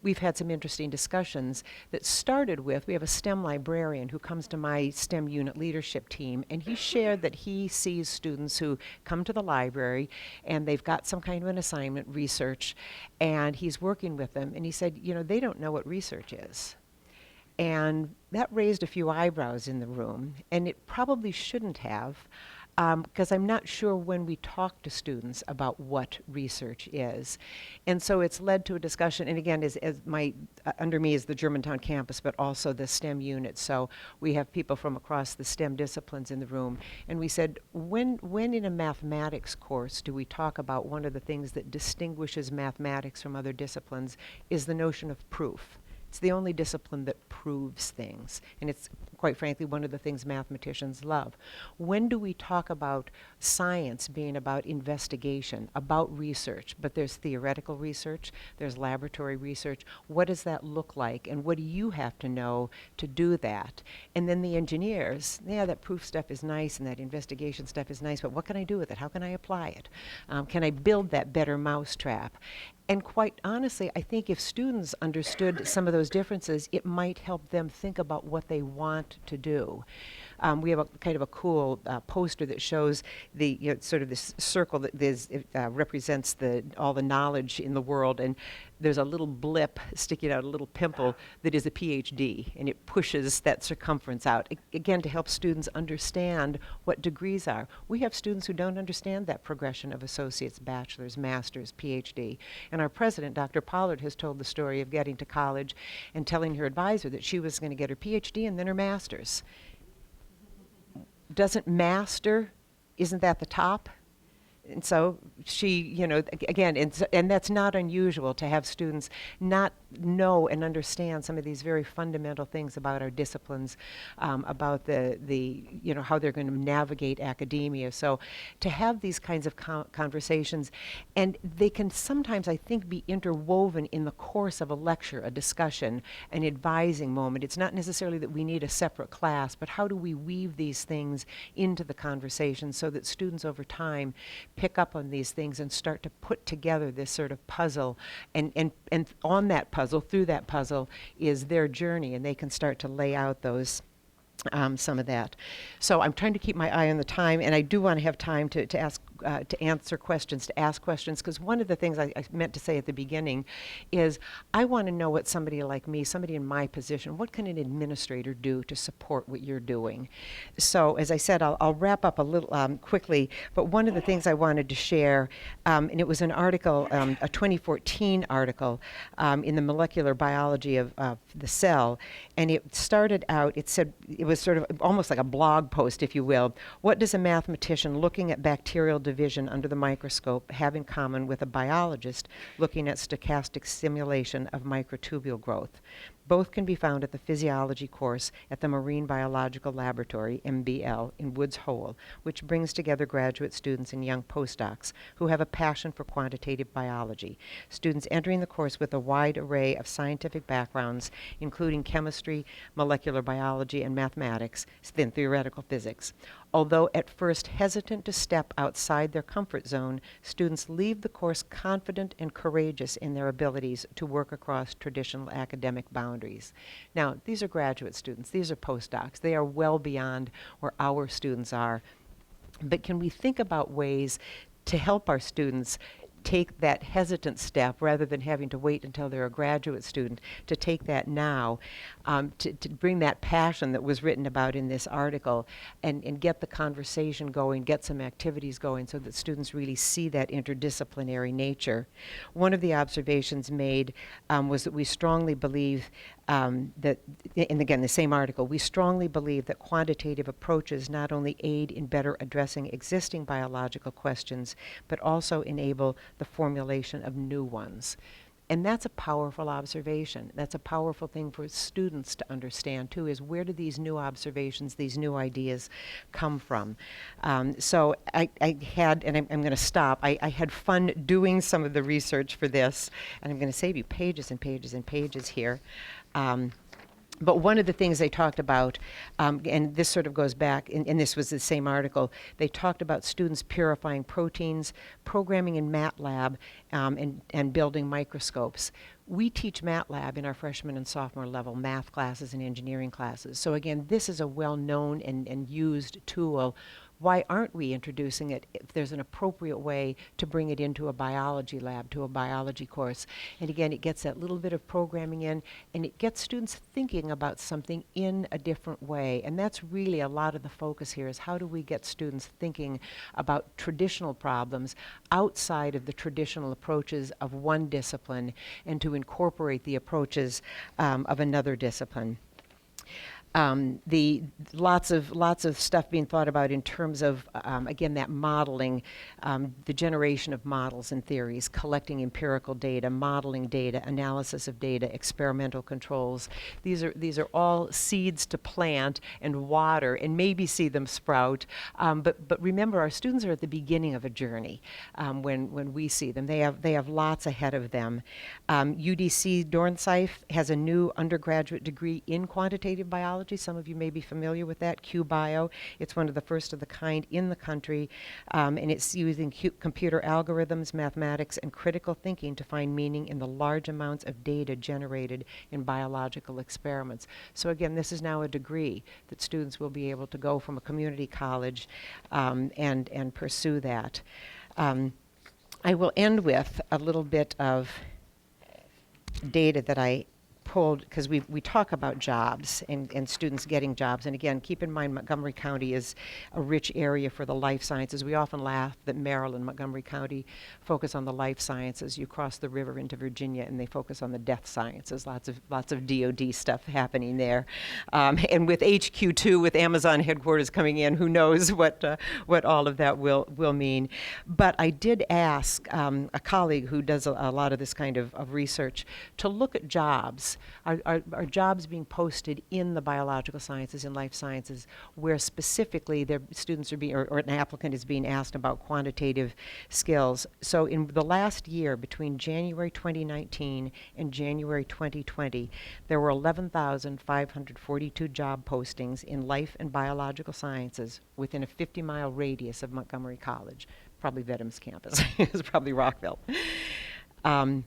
we've had some interesting discussions that started with, we have a STEM librarian who comes to my STEM unit leadership team, and he shared that he sees students who come to the library and they've got some kind of an assignment, research, and he's working with them, and he said, they don't know what research is. And that raised a few eyebrows in the room, and it probably shouldn't have. because I'm not sure when we talk to students about what research is. And so it's led to a discussion, and again, as under me is the Germantown campus, but also the STEM unit. So we have people from across the STEM disciplines in the room. And we said, when in a mathematics course do we talk about one of the things that distinguishes mathematics from other disciplines is the notion of proof. It's the only discipline that proves things, and it's, quite frankly, one of the things mathematicians love. When do we talk about science being about investigation, about research? But there's theoretical research, there's laboratory research. What does that look like, and what do you have to know to do that? And then the engineers, yeah, that proof stuff is nice and that investigation stuff is nice, but what can I do with it? How can I apply it? Can I build that better mousetrap? And quite honestly, I think if students understood some of those differences, it might help them think about what they want to do. We have a kind of a cool poster that shows the sort of this circle that represents all the knowledge in the world, and there's a little blip sticking out, a little pimple that is a PhD, and it pushes that circumference out, again, to help students understand what degrees are. We have students who don't understand that progression of associates, bachelor's, master's, PhD. And our president, Dr. Pollard, has told the story of getting to college and telling her advisor that she was going to get her PhD and then her master's. Doesn't master, isn't that the top? And so she, again, and that's not unusual to have students not know and understand some of these very fundamental things about our disciplines, about the how they're going to navigate academia. So to have these kinds of conversations, and they can sometimes, I think, be interwoven in the course of a lecture, a discussion, an advising moment. It's not necessarily that we need a separate class, but how do we weave these things into the conversation so that students over time pick up on these things and start to put together this sort of puzzle, and on that puzzle, through that puzzle, is their journey, and they can start to lay out those some of that. So I'm trying to keep my eye on the time, and I do want to have time to answer questions, to ask questions, because one of the things I meant to say at the beginning is I want to know what somebody like me, somebody in my position, what can an administrator do to support what you're doing? So as I said, I'll wrap up a little quickly, but one of the things I wanted to share, and it was an article, a 2014 article in the Molecular Biology of the Cell, and it started out, it said, it was sort of almost like a blog post, if you will. What does a mathematician looking at bacterial division under the microscope have in common with a biologist looking at stochastic simulation of microtubule growth? Both can be found at the physiology course at the Marine Biological Laboratory, MBL, in Woods Hole, which brings together graduate students and young postdocs who have a passion for quantitative biology. Students entering the course with a wide array of scientific backgrounds, including chemistry, molecular biology, and mathematics, then theoretical physics. Although at first hesitant to step outside their comfort zone, students leave the course confident and courageous in their abilities to work across traditional academic boundaries. Now, these are graduate students, these are postdocs. They are well beyond where our students are. But can we think about ways to help our students take that hesitant step rather than having to wait until they're a graduate student, to take that now, to bring that passion that was written about in this article and get the conversation going, get some activities going so that students really see that interdisciplinary nature. One of the observations made was that we strongly believe that, and again, the same article, we strongly believe that quantitative approaches not only aid in better addressing existing biological questions, but also enable the formulation of new ones. And that's a powerful observation. That's a powerful thing for students to understand, too, is where do these new observations, these new ideas come from? So I had, and I'm going to stop, I had fun doing some of the research for this, and I'm going to save you pages and pages and pages here. But one of the things they talked about, and this sort of goes back, and this was the same article, they talked about students purifying proteins, programming in MATLAB, and building microscopes. We teach MATLAB in our freshman and sophomore level math classes and engineering classes. So again, this is a well-known and used tool Why aren't we introducing it if there's an appropriate way to bring it into a biology lab, to a biology course? And again, it gets that little bit of programming in, and it gets students thinking about something in a different way. And that's really a lot of the focus here, is how do we get students thinking about traditional problems outside of the traditional approaches of one discipline, and to incorporate the approaches of another discipline. The lots of stuff being thought about in terms of again, that modeling, the generation of models and theories, collecting empirical data, modeling data, analysis of data, experimental controls. These are all seeds to plant and water and maybe see them sprout. But remember, our students are at the beginning of a journey when we see them. They have lots ahead of them. UDC Dornsife has a new undergraduate degree in quantitative biology. Some of you may be familiar with that, QBio. It's one of the first of the kind in the country, and it's using computer algorithms, mathematics, and critical thinking to find meaning in the large amounts of data generated in biological experiments. So again, this is now a degree that students will be able to go from a community college and pursue that. I will end with a little bit of data that I pulled, because we talk about jobs and students getting jobs. And again, keep in mind, Montgomery County is a rich area for the life sciences. We often laugh that Maryland, Montgomery County focus on the life sciences. You cross the river into Virginia and they focus on the death sciences. Lots of DoD stuff happening there. And with HQ2, with Amazon headquarters coming in, who knows what all of that will mean. But I did ask a colleague who does a lot of this kind of research to look at jobs. Are jobs being posted in the biological sciences and life sciences where specifically their students are being, or an applicant is being asked about quantitative skills? So in the last year, between January 2019 and January 2020, there were 11,542 job postings in life and biological sciences within a 50-mile radius of Montgomery College. Probably Vedum's campus. It's probably Rockville. I'm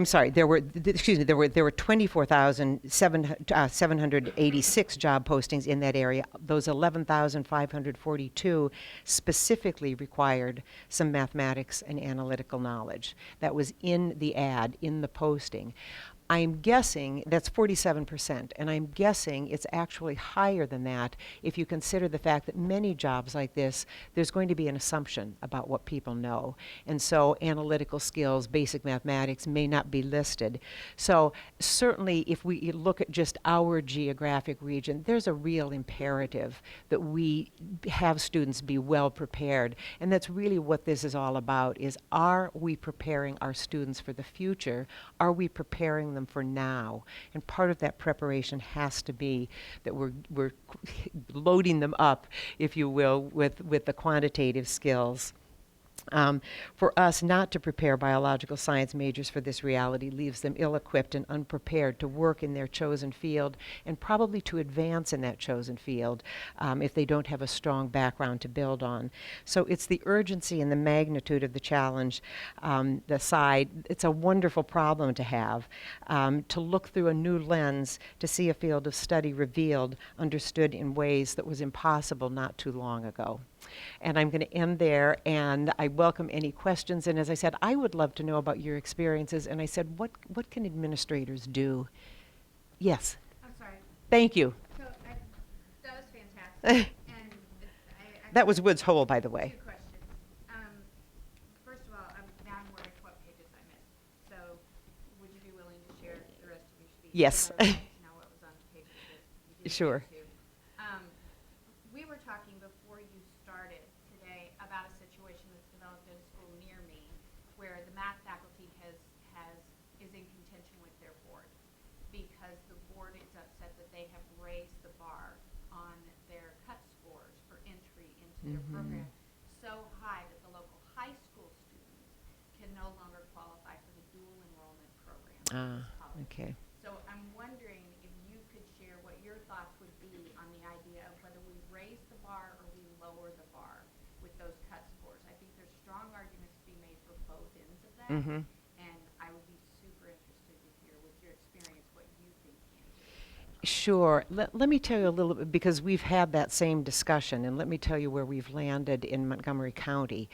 sorry. There were 24,786 job postings in that area. Those 11,542 specifically required some mathematics and analytical knowledge. That was in the ad, in the posting. I'm guessing that's 47%, and I'm guessing it's actually higher than that if you consider the fact that many jobs like this, there's going to be an assumption about what people know. And so analytical skills, basic mathematics may not be listed. So certainly if we look at just our geographic region, there's a real imperative that we have students be well prepared. And that's really what this is all about, is are we preparing our students for the future? Are we preparing them for now? And part of that preparation has to be that we're loading them up, if you will, with the quantitative skills. For us not to prepare biological science majors for this reality leaves them ill-equipped and unprepared to work in their chosen field, and probably to advance in that chosen field if they don't have a strong background to build on. So it's the urgency and the magnitude of the challenge, it's a wonderful problem to have, to look through a new lens to see a field of study revealed, understood in ways that was impossible not too long ago. And I'm going to end there, and I welcome any questions. And as I said, I would love to know about your experiences. And I said, what can administrators do? Yes. I'm sorry. Thank you. So that was fantastic. And that was Woods Hole, by the way. Two questions. First of all, now I'm worried what pages I missed. So would you be willing to share the rest of your speech? Yes. I would like to know what was on the pages that you didn't Sure. get to. We were talking before you started today about a situation that's developed at a school near me where the math faculty is in contention with their board because the board is upset that they have raised the bar on their cut scores for entry into their program so high that the local high school students can no longer qualify for the dual enrollment program at this college. Okay. So I'm wondering if you could share what your thoughts would be on the idea of whether we raise the bar or we lower the bar with those cut scores. I think there's strong arguments to be made for both ends of that, and I would be super interested to hear with your experience what you think the answer is. Sure. Let me tell you a little bit, because we've had that same discussion, and let me tell you where we've landed in Montgomery County.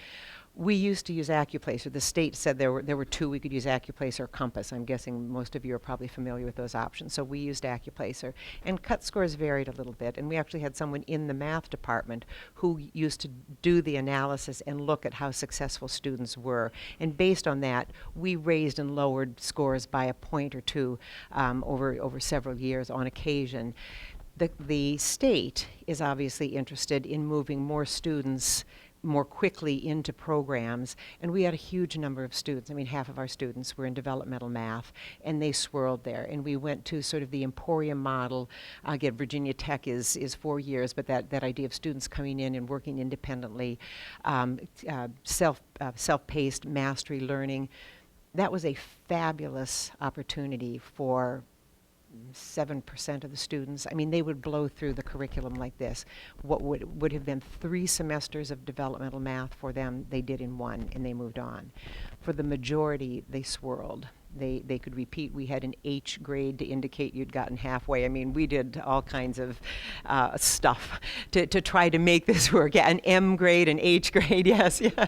We used to use Accuplacer. The state said there were two. We could use Accuplacer or Compass. I'm guessing most of you are probably familiar with those options. So we used Accuplacer. And cut scores varied a little bit. And we actually had someone in the math department who used to do the analysis and look at how successful students were. And based on that, we raised and lowered scores by a point or two over several years on occasion. The state is obviously interested in moving more students more quickly into programs, and we had a huge number of students. I mean, half of our students were in developmental math, and they swirled there. And we went to sort of the Emporium model. Again, Virginia Tech is 4 years, but that idea of students coming in and working independently, self-paced mastery learning, that was a fabulous opportunity for 7% of the students. I mean, they would blow through the curriculum like this. What would have been 3 semesters of developmental math for them, they did in 1, and they moved on. For the majority, they swirled. They could repeat. We had an H grade to indicate you'd gotten halfway. I mean, we did all kinds of stuff to try to make this work. Yeah, an M grade, an H grade, yes, yeah.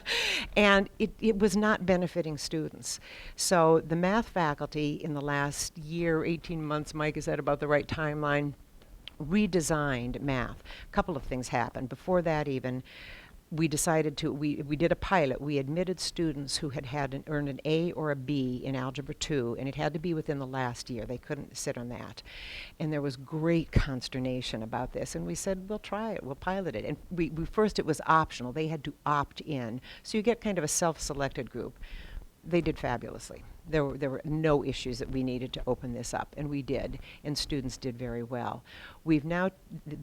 And it was not benefiting students. So the math faculty in the last year, 18 months, Mike, is that about the right timeline, redesigned math. A couple of things happened. Before that even, we decided we did a pilot. We admitted students who had earned an A or a B in Algebra 2, and it had to be within the last year. They couldn't sit on that. And there was great consternation about this, and we said, we'll try it, we'll pilot it. And we first, it was optional. They had to opt in. So you get kind of a self-selected group. They did fabulously. There were no issues that we needed to open this up, and we did, and students did very well. We've now,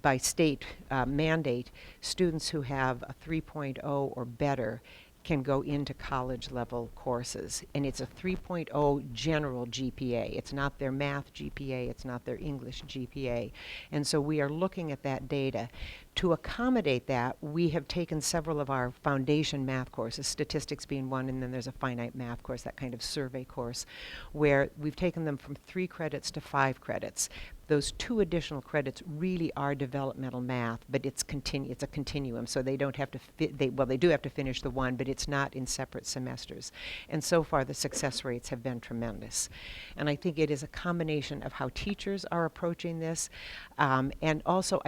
by state mandate, students who have a 3.0 or better can go into college level courses, and it's a 3.0 general GPA. It's not their math GPA, it's not their English GPA. And so we are looking at that data. To accommodate that, we have taken several of our foundation math courses, statistics being one, and then there's a finite math course, that kind of survey course, where we've taken them from 3 credits to 5 credits. Those 2 additional credits really are developmental math, but it's a continuum, so they don't have to they do have to finish the 1, but it's not in separate semesters. And so far, the success rates have been tremendous. And I think it is a combination of how teachers are approaching this, and also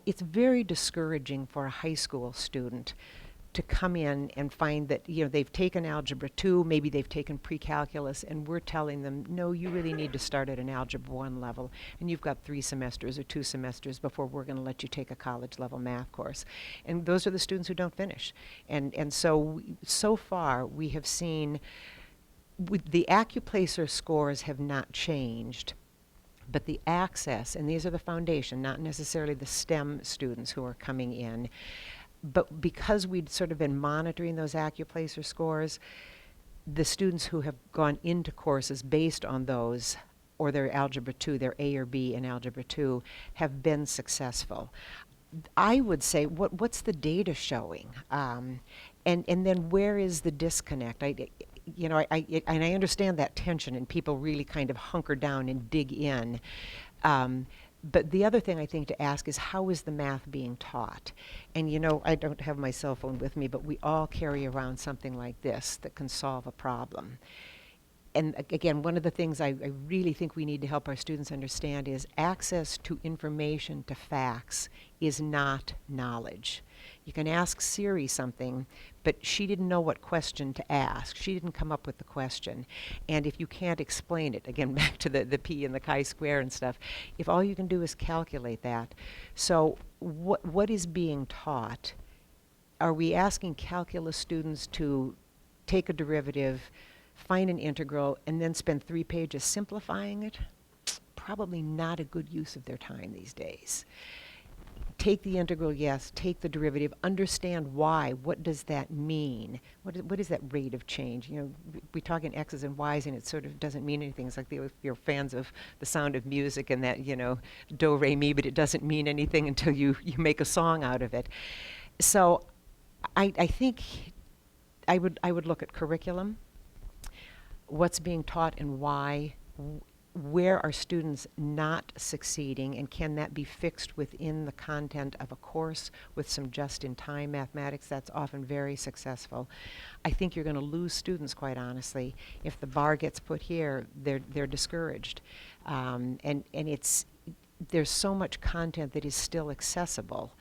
it's very discouraging for a high school student to come in and find that, they've taken Algebra 2, maybe they've taken pre-calculus, and we're telling them, no, you really need to start at an Algebra 1 level, and you've got 3 semesters or 2 semesters before we're going to let you take a college level math course. And those are the students who don't finish. And so far, we have seen, the Accuplacer scores have not changed, but the access, and these are the foundation, not necessarily the STEM students who are coming in, but because we'd sort of been monitoring those Accuplacer scores, the students who have gone into courses based on those, or their Algebra 2, their A or B in Algebra 2, have been successful. I would say, what's the data showing? And then where is the disconnect? I understand that tension, and people really kind of hunker down and dig in. But the other thing I think to ask is, how is the math being taught? And I don't have my cell phone with me, but we all carry around something like this that can solve a problem. And again, one of the things I really think we need to help our students understand is access to information, to facts, is not knowledge. You can ask Siri something, but she didn't know what question to ask. She didn't come up with the question. And if you can't explain it, again, back to the p and the chi-square and stuff, if all you can do is calculate that. So what is being taught? Are we asking calculus students to take a derivative, find an integral, and then spend 3 pages simplifying it? Probably not a good use of their time these days. Take the integral, yes. Take the derivative. Understand why. What does that mean? What is that rate of change? We talk in x's and y's, and it sort of doesn't mean anything. It's like if you're fans of The Sound of Music and that, do, re, mi, but it doesn't mean anything until you make a song out of it. So I think I would look at curriculum, what's being taught and why, where are students not succeeding, and can that be fixed within the content of a course with some just-in-time mathematics? That's often very successful. I think you're going to lose students, quite honestly, if the bar gets put here. They're discouraged, and there's so much content that is still accessible.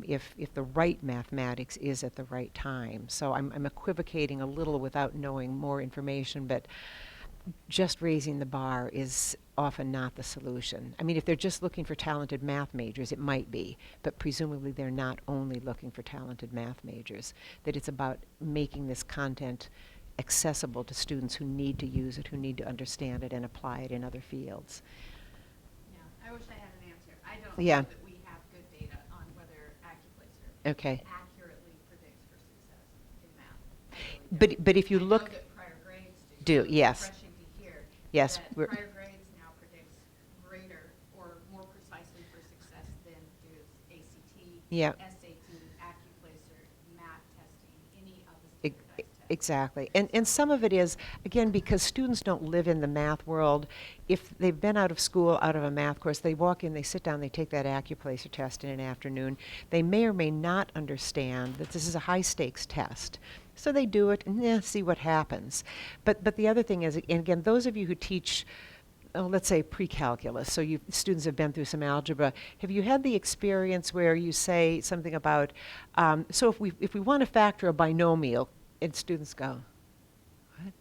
If the right mathematics is at the right time. So I'm equivocating a little without knowing more information, but just raising the bar is often not the solution. I mean, if they're just looking for talented math majors, it might be, but presumably they're not only looking for talented math majors, that it's about making this content accessible to students who need to use it, who need to understand it and apply it in other fields. Yeah, I wish I had an answer. I don't Yeah. know that we have good data on whether AccuPlacer Okay. accurately predicts for success in math. I really don't. But if you I look, know that prior grades do, so yes. It's refreshing to hear Yes, that we're- prior grades now predicts greater or more precisely for success than do ACT, Yeah. SAT, AccuPlacer, math testing, any of the Ex- standardized tests. Exactly. And some of it is, again, because students don't live in the math world. If they've been out of school, out of a math course, they walk in, they sit down, they take that AccuPlacer test in an afternoon. They may or may not understand that this is a high-stakes test. So they do it and see what happens. But the other thing is, and again, those of you who teach, let's say pre-calculus, so students have been through some algebra, have you had the experience where you say something about, so if we want to factor a binomial, and students go, what?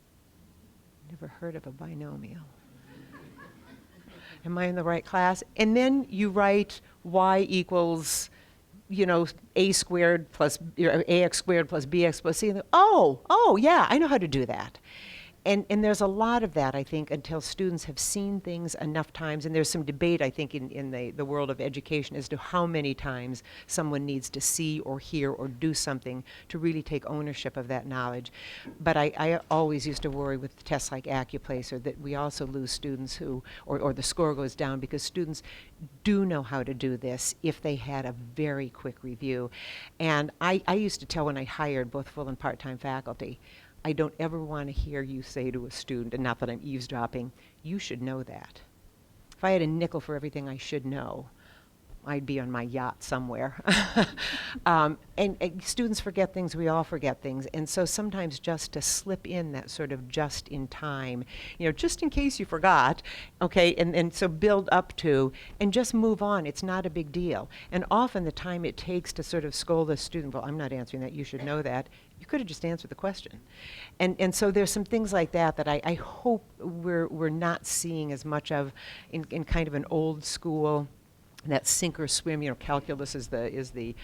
Never heard of a binomial. Am I in the right class? And then you write y equals, a squared plus ax squared plus bx plus c. And oh, yeah, I know how to do that. And there's a lot of that, I think, until students have seen things enough times. And there's some debate, I think, in the world of education as to how many times someone needs to see or hear or do something to really take ownership of that knowledge. But I always used to worry with tests like AccuPlacer that we also lose students who, or the score goes down because students do know how to do this if they had a very quick review. And I used to tell when I hired both full and part-time faculty, I don't ever want to hear you say to a student, and not that I'm eavesdropping, you should know that. If I had a nickel for everything I should know, I'd be on my yacht somewhere. And students forget things, we all forget things. And so sometimes just to slip in that sort of just in time, just in case you forgot, okay, and so build up to, and just move on. It's not a big deal. And often the time it takes to sort of scold a student, well, I'm not answering that, you should know that, you could have just answered the question. And so there's some things like that I hope we're not seeing as much of in kind of an old school, that sink or swim. Calculus is the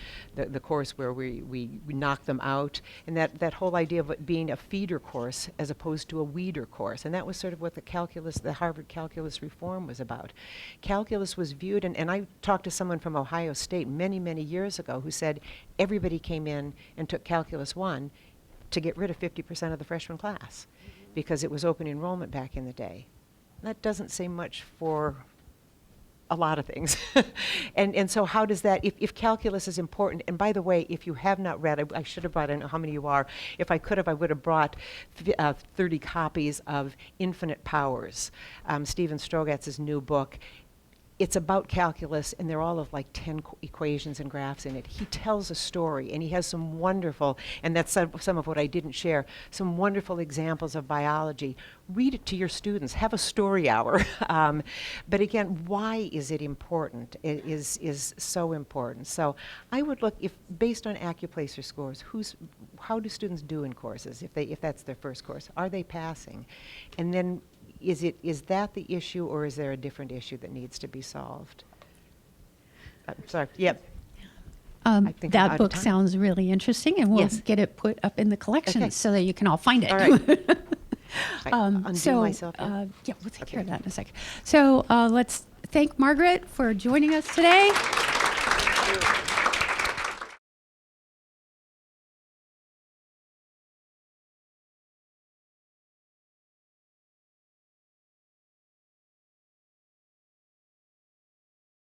course where we knock them out, and that whole idea of it being a feeder course as opposed to a weeder course. And that was sort of what the Harvard calculus reform was about. Calculus was viewed, and I talked to someone from Ohio State many years ago who said everybody came in and took Calculus 1 to get rid of 50% of the freshman class because it was open enrollment back in the day. That doesn't say much for a lot of things. and so how does that, if calculus is important, and by the way, if you have not read, I should have brought, I don't know how many you are, if I could have, I would have brought 30 copies of Infinite Powers, Stephen Strogatz's new book. It's about calculus, and they're all of like 10 equations and graphs in it. He tells a story, and he has some wonderful, and that's some of what I didn't share, some wonderful examples of biology. Read it to your students. Have a story hour. But again, why is it important? It is so important. So I would look, if based on AccuPlacer scores, how do students do in courses if that's their first course? Are they passing? And then is that the issue, or is there a different issue that needs to be solved? Sorry. Yep. I think I'm out That of book time. sounds really interesting, and we'll Yes. get it put up in the collection Okay. so that you can all find it. All right. Undo myself. Yeah? Yeah, we'll take Okay. care of that in a second. So let's thank Margaret for joining us today.